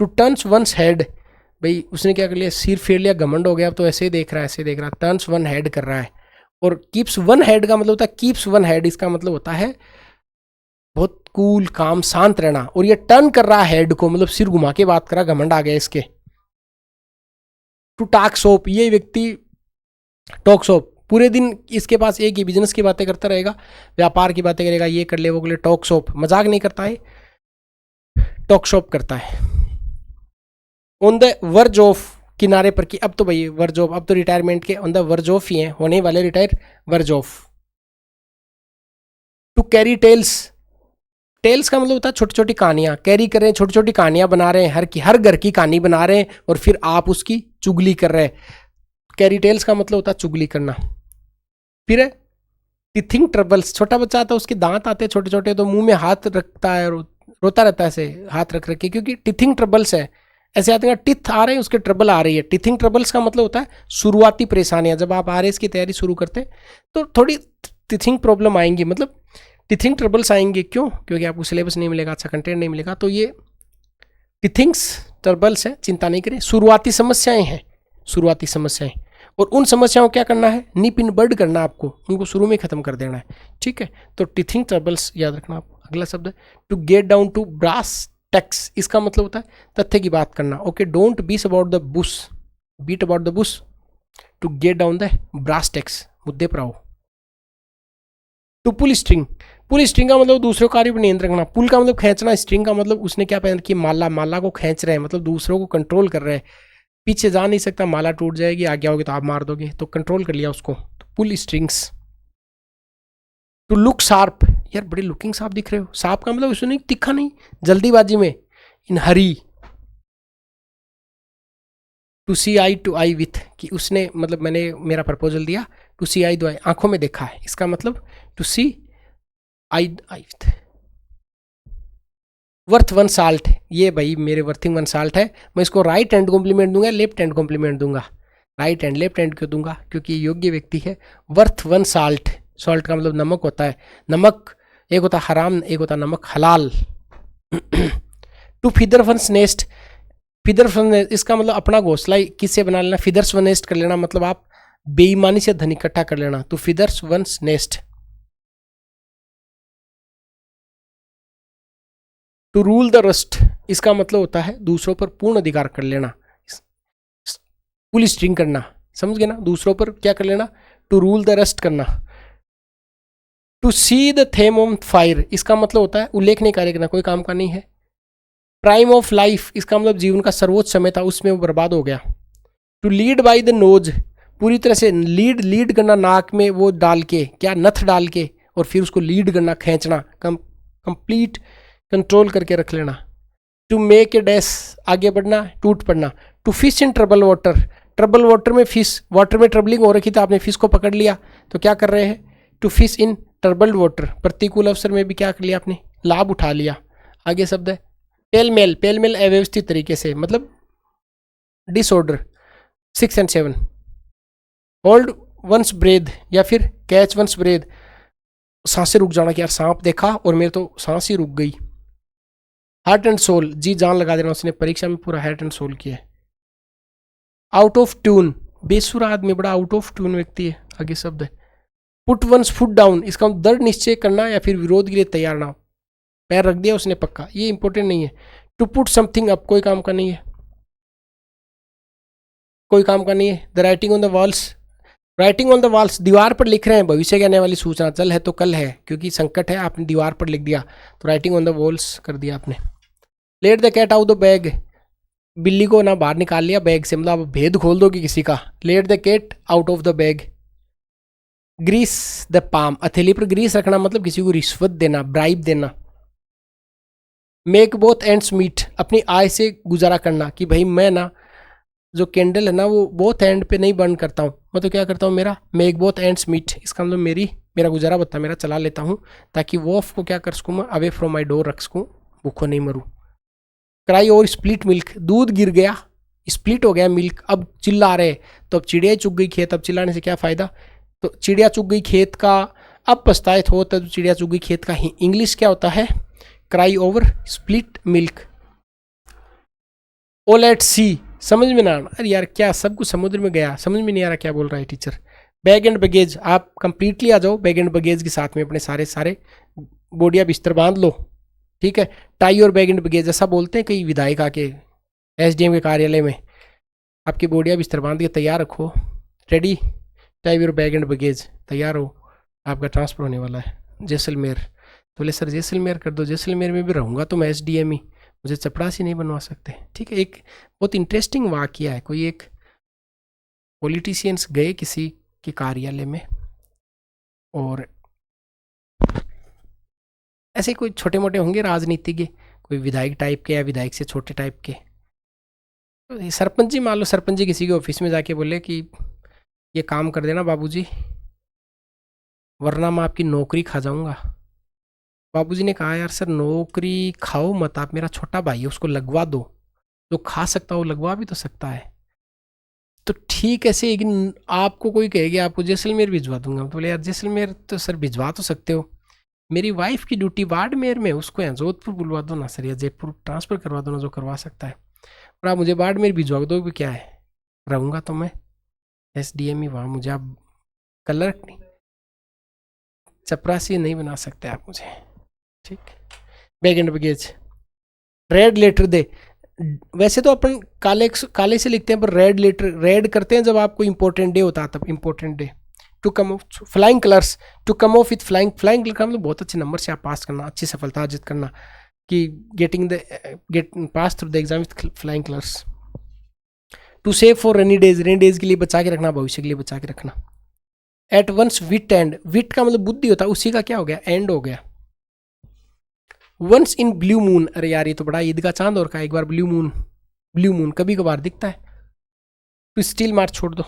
टू टर्न्स वंस हेड, भाई उसने क्या कर लिया, सिर फेर लिया, घमंड हो गया, अब तो ऐसे ही देख रहा है, ऐसे देख रहा है, टर्न्स वन हेड कर रहा है। और कीप्स वन हेड का मतलब होता है, कीप्स वन हेड, इसका मतलब होता है बहुत कूल, काम, शांत रहना। और ये टर्न कर रहा है हेड को, मतलब सिर घुमा के बात कर रहा, घमंड आ गया इसके। टू टाक सोप, ये व्यक्ति टॉक शॉप, पूरे दिन इसके पास एक ही बिजनेस की बातें करता रहेगा, व्यापार की बातें करेगा, ये कर ले वो कर ले, टॉक शॉप, मजाक नहीं करता है, टॉक शॉप करता है। ऑन द वर्ज ऑफ, किनारे पर की, अब तो भाई वर्ज ऑफ, अब तो रिटायरमेंट के ऑन द वर्ज ऑफ ही हैं, होने वाले retire, verge of. To carry tales, tales का मतलब होता है छोटी छोटी कहानियां, कैरी कर रहे हैं, छोटी छोटी कहानियां बना रहे हैं, हर घर की कहानी बना रहे हैं और फिर आप उसकी चुगली कर रहे हैं। कैरी टेल्स का मतलब होता है चुगली करना। फिर है टीथिंग ट्रबल्स, छोटा बच्चा आता है, उसके दांत आते हैं छोटे छोटे, तो मुंह में हाथ रखता है, रोता रहता है ऐसे हाथ रख के, क्योंकि टीथिंग ट्रबल्स है, ऐसे आते हैं टिथ आ रहे हैं, उसके ट्रबल आ रही है। टीथिंग ट्रबल्स का मतलब होता है शुरुआती परेशानियां, जब आप आरएस की तैयारी शुरू करते हैं तो थोड़ी टीथिंग प्रॉब्लम आएंगी, मतलब टीथिंग ट्रबल्स आएंगे। क्यों? क्योंकि आपको सिलेबस नहीं मिलेगा, अच्छा कंटेंट नहीं मिलेगा, तो ये टीथिंग्स ट्रबल्स है, चिंता नहीं करें, शुरुआती समस्याएं हैं, शुरुआती समस्याएं। और उन समस्याओं को क्या करना है, निप इन बर्ड करना, आपको उनको शुरू में खत्म कर देना है, ठीक है। तो टीथिंग ट्रबल्स याद रखना आप। अगला शब्द है to get down to brass tacks, इसका मतलब होता है तथ्य की बात करना। Okay, don't beat about the bush, beat about the bush, to get down the brass tacks, मुद्दे पर आओ। To pull string, pull string का मतलब दूसरों कार्य पर नियंत्रण रखना, पुल का मतलब खींचना, स्ट्रिंग का मतलब उसने क्या पहन रखी, माला, माला को खींच रहे हैं, मतलब दूसरों को कंट्रोल कर रहे हैं, पीछे जा नहीं सकता, माला टूट जाएगी, आगे आओगे तो आप मार दोगे, तो कंट्रोल कर लिया उसको, तो पुल स्ट्रिंग्स। टू लुक शार्प, यार बड़े लुकिंग शार्प दिख रहे हो, शार्प का मतलब उसने तीखा नहीं, जल्दीबाजी में, in hurry. To see eye to eye with, कि उसने मतलब मैंने मेरा प्रपोजल दिया, टू सी आई टू आई, आंखों में देखा है, इसका मतलब to see eye eye with. Worth one salt, ये भाई मेरे वर्थिंग वन साल्ट है, मैं इसको राइट हैंड कॉम्प्लीमेंट दूंगा, लेफ्ट हैंड कॉम्प्लीमेंट दूंगा, राइट हैंड लेफ्ट हैंड क्यों दूंगा, क्योंकि ये योग्य व्यक्ति है। वर्थ वन साल्ट, सॉल्ट का मतलब नमक होता है, नमक एक होता है हराम, एक होता है नमक हलाल। To feather one's nest, feather one nest, इसका मतलब अपना घोंसला किससे बना लेना, फिदर्स वन नेस्ट कर लेना, मतलब आप बेईमानी से धन इकट्ठा कर लेना, to feathers one's nest. To rule the roost, इसका मतलब होता है दूसरों पर पूर्ण अधिकार कर लेना, पुल स्ट्रिंग करना, समझ गए ना, दूसरों पर क्या कर लेना, टू रूल द रस्ट करना। To see the Thames on fire, इसका मतलब होता है उल्लेखनीय कार्य करना, कोई काम का नहीं है। प्राइम ऑफ लाइफ, इसका मतलब जीवन का सर्वोच्च समय था, उसमें वो बर्बाद हो गया। To lead by the nose, पूरी तरह से लीड करना, नाक में वो डाल के, क्या नथ डाल के, और फिर उसको लीड करना, खींचना, कंप्लीट कंट्रोल करके रख लेना। टू मेक ए डैश, आगे बढ़ना, टूट पड़ना। To fish in trouble water, trouble water में फिश, वाटर में ट्रबलिंग हो रखी थी, आपने फिश को पकड़ लिया, तो क्या कर रहे हैं, to fish in troubled water, प्रतिकूल अवसर में भी क्या कर लिया आपने, लाभ उठा लिया। आगे शब्द है पेलमेल, पेलमेल अव्यवस्थित तरीके से, मतलब disorder. 6 and 7, hold one's breath या फिर कैच वंस ब्रेथ, सांसें रुक जाना कि यार सांप देखा और मेरे तो सांस ही रुक गई। हार्ट एंड सोल, जी जान लगा देना, उसने परीक्षा में पूरा हार्ट एंड सोल किया है। आउट ऑफ ट्यून, बेसुरा आदमी, बड़ा आउट ऑफ ट्यून व्यक्ति है। आगे शब्द है पुट वंस फुट डाउन, इसका दृढ़ निश्चय करना या फिर विरोध के लिए तैयार ना, पैर रख दिया उसने पक्का, ये इंपॉर्टेंट नहीं है। टू पुट समथिंग अप, कोई काम का नहीं है, कोई काम का नहीं है। The writing on the walls, writing on the walls, दीवार पर लिख रहे हैं, भविष्य की आने वाली सूचना, चल है तो कल है, क्योंकि संकट है, आपने दीवार पर लिख दिया तो राइटिंग ऑन द वॉल्स कर दिया आपने। Let the cat out the bag, बिल्ली को ना बाहर निकाल लिया बैग से, मतलब भेद खोल दोगे किसी का। Let the cat out of the bag. Grease the palm, हथेली पर ग्रीस रखना मतलब किसी को रिश्वत देना, ब्राइब देना। मेक बोथ एंड्स मीट, अपनी आय से गुजारा करना, कि भाई मैं ना जो कैंडल है ना वो बोथ एंड पे नहीं बर्न करता हूँ, मैं तो क्या करता हूँ, मेरा मेक बोथ एंड्स मीट, इसका मतलब मेरा गुजारा बत्ता मेरा चला लेता हूँ, ताकि वॉफ को क्या कर सकूँ मैं, अवे फ्रॉम माई डोर रख सकूँ, भूखों नहीं मरूँ। क्राई और स्प्लिट मिल्क, दूध गिर गया, स्प्लिट हो गया मिल्क, अब चिल्ला रहे, तो अब चिड़िया चुग गई खेत, अब चिल्लाने से क्या फ़ायदा, तो चिड़िया चुग गई खेत का अब पछताए हो, तो चिड़िया चुग गई खेत का इंग्लिश क्या होता है, cry over spilt milk. All at sea, समझ में ना, अरे यार क्या सब कुछ समुद्र में गया, समझ में नहीं आ रहा क्या बोल रहा है टीचर। बैग एंड बगेज, आप कंप्लीटली आ जाओ बैग एंड बगेज के साथ में, अपने सारे बोडिया बिस्तर बांध लो, ठीक है। टाई और बैग एंड बगेज, ऐसा बोलते हैं कई विधायक आके एसडीएम के कार्यालय में, आपकी बोडिया बिस्तर बांध के तैयार रखो, रेडी, टाई और बैग एंड बगेज, तैयार हो, आपका ट्रांसफ़र होने वाला है जैसलमेर। तो बोले सर जैसलमेर कर दो, जैसलमेर में भी रहूँगा तो मैं एसडीएम ही, मुझे चपरासी नहीं बनवा सकते, ठीक है। एक बहुत इंटरेस्टिंग वाकया है, कोई एक पॉलिटिशियंस गए किसी के कार्यालय में, और ऐसे कोई छोटे मोटे होंगे राजनीतिज्ञ, कोई विधायक टाइप के या विधायक से छोटे टाइप के, तो सरपंच जी मान लो, सरपंच जी किसी के ऑफिस में जाके बोले कि ये काम कर देना बाबूजी, वरना मैं आपकी नौकरी खा जाऊंगा। बाबूजी ने कहा यार सर नौकरी खाओ मत, आप मेरा छोटा भाई है, उसको लगवा दो, जो खा सकता हो लगवा भी तो सकता है। तो ठीक ऐसे, लेकिन आपको कोई कहेगी आपको जैसलमेर भिजवा दूंगा, तो बोले यार जैसलमेर तो सर भिजवा तो सकते हो, मेरी वाइफ की ड्यूटी बाड़मेर में, उसको यहाँ जोधपुर बुलवा दो ना सर, या जयपुर ट्रांसफ़र करवा दो ना, जो करवा सकता है, और आप मुझे बाड़मेर भिजवा दो भी, क्या है, रहूँगा तो मैं एसडीएम ही वहाँ, मुझे आप कलर नहीं, चपरासी नहीं बना सकते आप मुझे, ठीक। Bag and baggage, red letter day, वैसे तो अपन काले से लिखते हैं, पर रेड लेटर रेड करते हैं जब आपको इंपॉर्टेंट डे होता है, तब important day. To come off flying colours, to come off with flying colour का मतलब बहुत अच्छे नंबर से आप पास करना, अच्छी सफलता अर्जित करना, कि get pass through the exam with flying colours. To save for rainy days के लिए बचा के रखना, भविष्य के लिए बचा के रखना। एट वंस विट एंड, विट का मतलब बुद्धि होता है, उसी का क्या हो गया, एंड हो गया। वंस इन ब्लू मून, अरे यार ये तो बड़ा ईद का चांद और का, एक बार ब्लू मून कभी कभार दिखता है। टू स्टील मार छोड़ दो।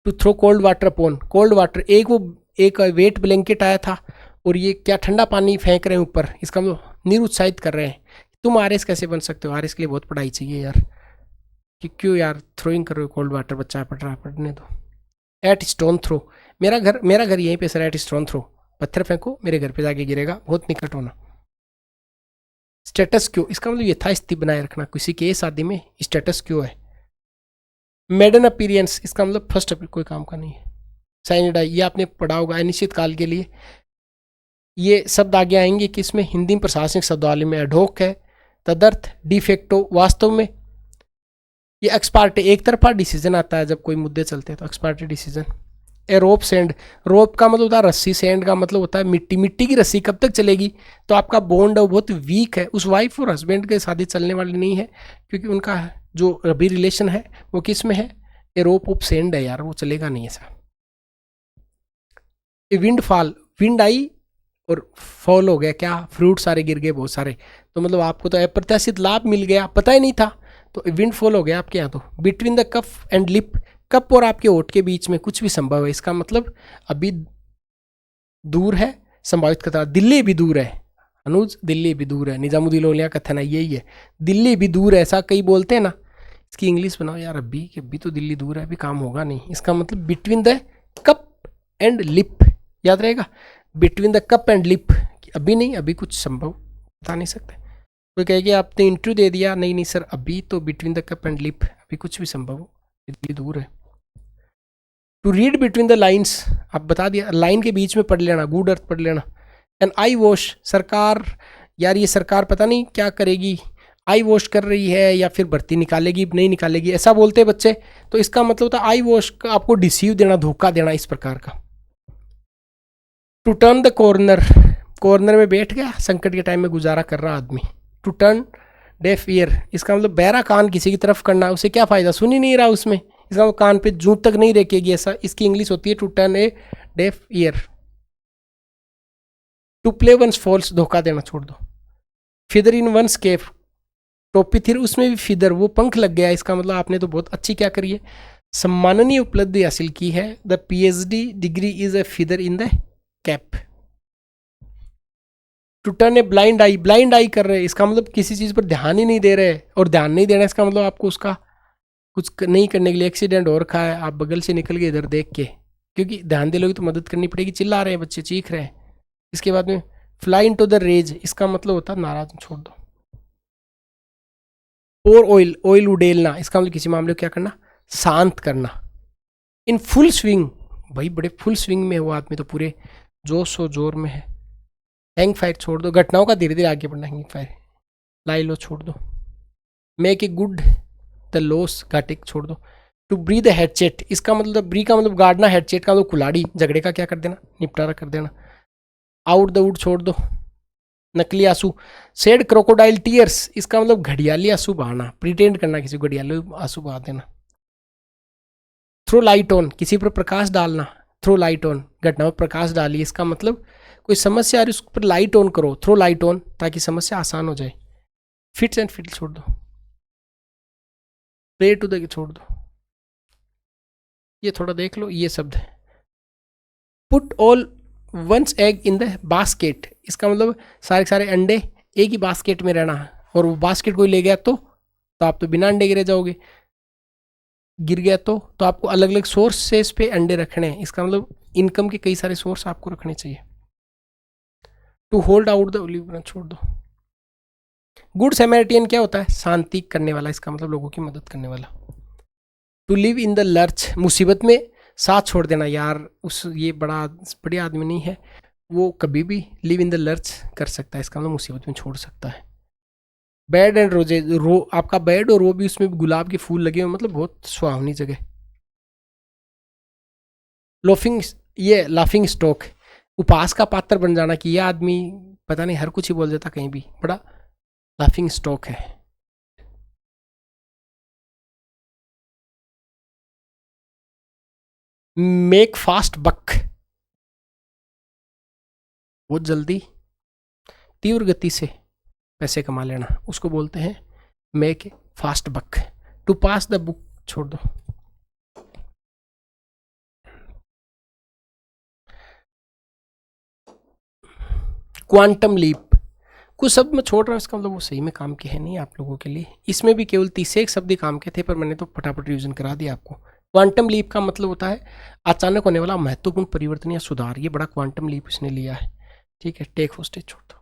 To throw cold water upon, cold water, एक वेट ब्लैंकेट आया था और ये क्या ठंडा पानी फेंक रहे हैं ऊपर, इसका मतलब निरुत्साहित कर रहे हैं, तुम आरएस कैसे बन सकते हो, आरएस के लिए बहुत पढ़ाई चाहिए यार, कि क्यों यार थ्रोइंग कर रहे हो कोल्ड वाटर, बच्चा पढ़ रहा है, पढ़ने दो। एट स्टोन थ्रो, मेरा घर यहीं पे सर, एट स्टोन थ्रो, पत्थर फेंको मेरे घर पे जाके गिरेगा, बहुत निकट होना। स्टेटस क्यों, इसका मतलब यथास्थिति बनाए रखना, किसी के शादी में स्टेटस क्यों है। मेडन अपीरियंस, इसका मतलब फर्स्ट अपील, कोई काम का नहीं है। साइनिडाई, ये आपने पढ़ा होगा, अनिश्चित काल के लिए, ये शब्द आगे आएंगे कि इसमें हिंदी में प्रशासनिक शब्दावली में एडहोक है, तदर्थ, डिफेक्टो, वास्तव में ये एक्सपार्टे, एक तरफा डिसीजन आता है जब कोई मुद्दे चलते हैं, तो एक्सपार्टे डिसीजन। ए रोप सेंड, रोप का मतलब होता है रस्सी, सेंड का मतलब होता है मिट्टी, मिट्टी की रस्सी कब तक चलेगी, तो आपका बॉन्ड है वो बहुत वीक है, उस वाइफ और हस्बैंड के शादी चलने वाली नहीं है, क्योंकि उनका जो अभी रिलेशन है वो किस में है, ए रोप ऑफ सेंड है यार, वो चलेगा नहीं ऐसा। ए विंड फॉल, विंड आई और फॉल हो गया, क्या फ्रूट सारे गिर गए बहुत सारे, तो मतलब आपको तो अप्रत्याशित लाभ मिल गया, पता ही नहीं था, तो विंड फॉल हो गया आपके यहाँ। तो between the cup and lip, cup और आपके होठ के बीच में कुछ भी संभव है, इसका मतलब अभी दूर है, संभावित खतरा। दिल्ली भी दूर है अनुज, दिल्ली भी दूर है, निजामुद्दीन औलिया का कथन है यही है, दिल्ली भी दूर है, ऐसा कई बोलते हैं ना, इसकी इंग्लिश बनाओ यार, अभी तो दिल्ली दूर है, अभी काम होगा नहीं, इसका मतलब between the cup and lip, याद रहेगा, between the cup and lip, अभी नहीं, अभी कुछ संभव बता नहीं सकते। कोई कहेगी आपने इंटरव्यू दे दिया, नहीं सर अभी तो between the cup and lip, अभी कुछ भी संभव हो, दिल्ली दूर है। To read between the lines, आप बता दिया, लाइन के बीच में पढ़ लेना, गुड अर्थ पढ़ लेना। एंड आई वॉश, सरकार यार ये सरकार पता नहीं क्या करेगी, आई वॉश कर रही है या फिर भर्ती निकालेगी नहीं निकालेगी, ऐसा बोलते हैं बच्चे। तो इसका मतलब होता है आई वॉश का आपको डिसीव देना, धोखा देना इस प्रकार का। To turn the corner, corner में बैठ गया, संकट के टाइम में गुजारा कर रहा आदमी। टू टर्न डेफ ईयर, इसका मतलब बहरा कान किसी की तरफ करना, उसे क्या फायदा, सुन ही नहीं रहा उसमें, इसका मतलब कान पे जूं तक नहीं रखेगी, ऐसा इसकी इंग्लिश होती है to turn a deaf ear. To play one's false, धोखा देना छोड़ दो। फिदर इन वंस केफ, टोपी थी उसमें भी फिदर, वो पंख लग गया, इसका मतलब आपने तो बहुत अच्छी क्या करी है, सम्माननीय उपलब्धि हासिल की है। The PhD degree is a feather in the cap. To turn a blind eye, blind eye कर रहे हैं, इसका मतलब किसी चीज़ पर ध्यान ही नहीं दे रहे, और ध्यान नहीं देना इसका मतलब आपको उसका कुछ नहीं करने के लिए, एक्सीडेंट हो रखा है, आप बगल से निकल गए इधर देख के, क्योंकि ध्यान दे लोगे तो मदद करनी पड़ेगी, चिल्ला रहे हैं बच्चे, चीख रहे हैं। इसके बाद में फ्लाई इनटू द रेज, इसका मतलब होता है नाराज, छोड़ दो। और ऑयल, ऑयल उडेलना, इसका मतलब किसी मामले को क्या करना, शांत करना। इन फुल स्विंग, भाई बड़े फुल स्विंग में हुआ आदमी तो, पूरे जोश और जोर में है। हैंग फायर छोड़ दो, घटनाओं का धीरे धीरे आगे बढ़ना, हैंग फायर। लाई लो छोड़ दो। Make a good the loss, घाटे छोड़ दो। टू ब्री द हेडचेट, इसका मतलब ब्री का मतलब गाड़ना, हेडचेट का मतलब कुलाड़ी, झगड़े का क्या कर देना, निपटारा कर देना। आउट द वुड छोड़ दो, नकली आंसू। सेड क्रोकोडाइल टीयर्स, इसका मतलब घड़ियाली आंसू बहाना, प्रिटेंड करना, किसी को घड़ियाली आंसू बहा देना। थ्रो लाइट ऑन, किसी पर प्रकाश डालना, थ्रो लाइट ऑन, घटना पर प्रकाश डालिए, इसका मतलब कोई समस्या आ रही है उस पर लाइट ऑन करो, थ्रो लाइट ऑन, ताकि समस्या आसान हो जाए। फिट्स एंड फिटल छोड़ दो। प्रे टू द छोड़ दो, ये थोड़ा देख लो, ये शब्द है। Put all one's egg in the basket, इसका मतलब सारे सारे अंडे एक ही बास्केट में रहना है, और वो बास्केट कोई ले गया तो आप तो बिना अंडे गिरे जाओगे, गिर गया तो आपको अलग अलग सोर्सेस पे अंडे रखने हैं, इसका मतलब इनकम के कई सारे सोर्स आपको रखने चाहिए। To hold out the olive, छोड़ दो। गुड सैमरिटियन क्या होता है, शांति करने वाला, इसका मतलब लोगों की मदद करने वाला। To live in the lurch, मुसीबत में साथ छोड़ देना, यार उस ये बढ़िया आदमी नहीं है, वो कभी भी लिव इन द लर्च कर सकता है, इसका मतलब मुसीबत में छोड़ सकता है। बेड एंड रोजे, रो आपका बेड और वो भी, उसमें भी गुलाब के फूल लगे हुए, मतलब बहुत सुहावनी जगह। लोफिंग, ये लाफिंग स्टॉक, उपहास का पात्र बन जाना, कि यह आदमी पता नहीं हर कुछ ही बोल देता कहीं भी, बड़ा लाफिंग स्टॉक है। मेक फास्ट बक, बहुत जल्दी तीव्र गति से पैसे कमा लेना, उसको बोलते हैं make fast buck. To pass the buck, छोड़ दो। क्वांटम लीप, कुछ शब्द मैं छोड़ रहा हूँ, इसका मतलब वो सही में काम के है नहीं आप लोगों के लिए, इसमें भी केवल 30 शब्द ही काम के थे, पर मैंने तो फटाफट रिविजन करा दिया आपको। क्वांटम लीप का मतलब होता है अचानक होने वाला महत्वपूर्ण परिवर्तन या सुधार, ये बड़ा क्वांटम लीप इसने लिया है, ठीक है। टेक होस्टेज छोड़ दो।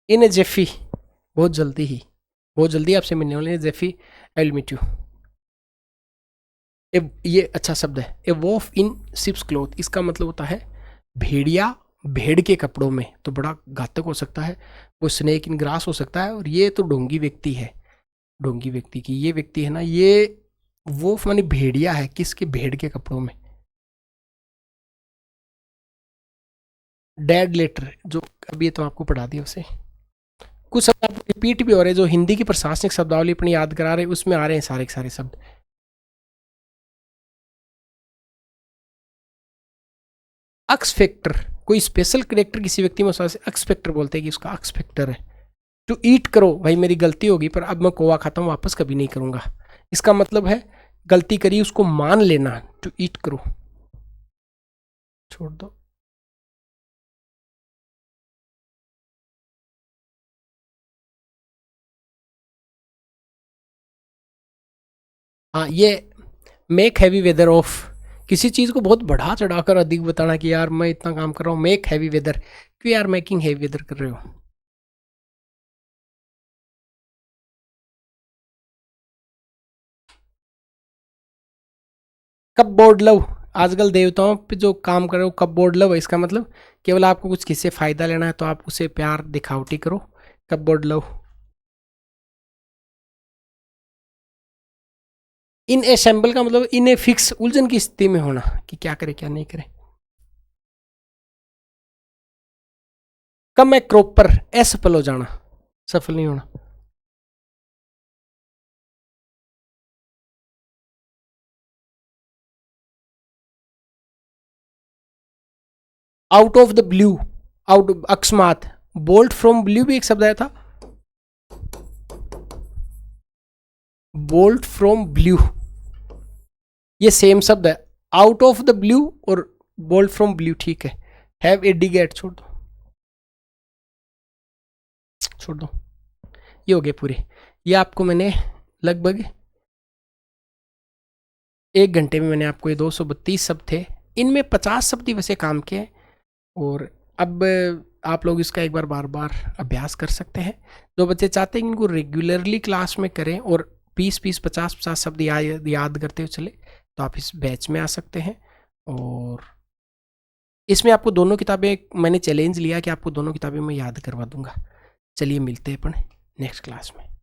इन ए जेफी, बहुत जल्दी ही, बहुत जल्दी आपसे मिलने वाले Jeffy, I will meet you. ये अच्छा शब्द है, ए वॉफ इन सिप्स क्लोथ, इसका मतलब होता है भेड़िया भेड़ के कपड़ों में, तो बड़ा घातक हो सकता है, वो स्नेक इन ग्रास हो सकता है, और ये तो ढोंगी व्यक्ति है, ढोंगी व्यक्ति की, ये व्यक्ति है ना, ये वोफ मानी भेड़िया है, किसके, भेड़ के कपड़ों में। डेड लेटर, जो अभी तो आपको पढ़ा दिया उसे। कुछ शब्द आपको रिपीट भी हो रहे हैं, जो हिंदी की प्रशासनिक शब्दावली अपनी याद करा रहे हैं, उसमें आ रहे हैं सारे के सारे शब्द। अक्स फैक्टर, कोई स्पेशल करेक्टर किसी व्यक्ति में अक्स फैक्टर बोलते हैं कि उसका अक्स फैक्टर है। टू ईट करो, भाई मेरी गलती होगी पर अब मैं कोवा खाता हूँ, वापस कभी नहीं करूंगा, इसका मतलब है गलती करी उसको मान लेना। टू ईट करो, छोड़ दो। हाँ, ये मेक हैवी वेदर ऑफ, किसी चीज़ को बहुत बढ़ा चढ़ाकर अधिक बताना कि यार मैं इतना काम कर रहा हूँ, मेक हैवी वेदर, क्यों यार मेकिंग हैवी वेदर कर रहे हो। कपबोर्ड लव, आजकल देवताओं पे जो काम करे वो कपबोर्ड लव है। इसका मतलब केवल आपको कुछ किससे फायदा लेना है तो आप उसे प्यार दिखावटी करो, कपबोर्ड लव। इन असेंबल का मतलब इन ए फिक्स, उलझन की स्थिति में होना कि क्या करे क्या नहीं करे। कम ए क्रॉप पर, असफल हो जाना, सफल नहीं होना। Out of the blue, out अकस्मात। बोल्ट फ्रॉम ब्लू भी एक शब्द आया था, बोल्ट फ्रॉम ब्लू, ये सेम शब्द है। आउट ऑफ द ब्लू और बोल्ट फ्रॉम ब्लू, ठीक है। हैव ए डिगेट, छोड़ दो छोड़ दो, ये हो गए पूरे। ये आपको मैंने लगभग 1 घंटे में मैंने आपको ये 232 शब्द थे, इनमें 50 शब्द ही वैसे काम के हैं। और अब आप लोग इसका एक बार बार बार अभ्यास कर सकते हैं। जो बच्चे चाहते हैं कि इनको रेगुलरली क्लास में करें और 20-20, 50-50 शब्द याद करते हुए चले, तो आप इस बैच में आ सकते हैं। और इसमें आपको दोनों किताबें, मैंने चैलेंज लिया कि आपको दोनों किताबें मैं याद करवा दूंगा। चलिए मिलते हैं अपन नेक्स्ट क्लास में।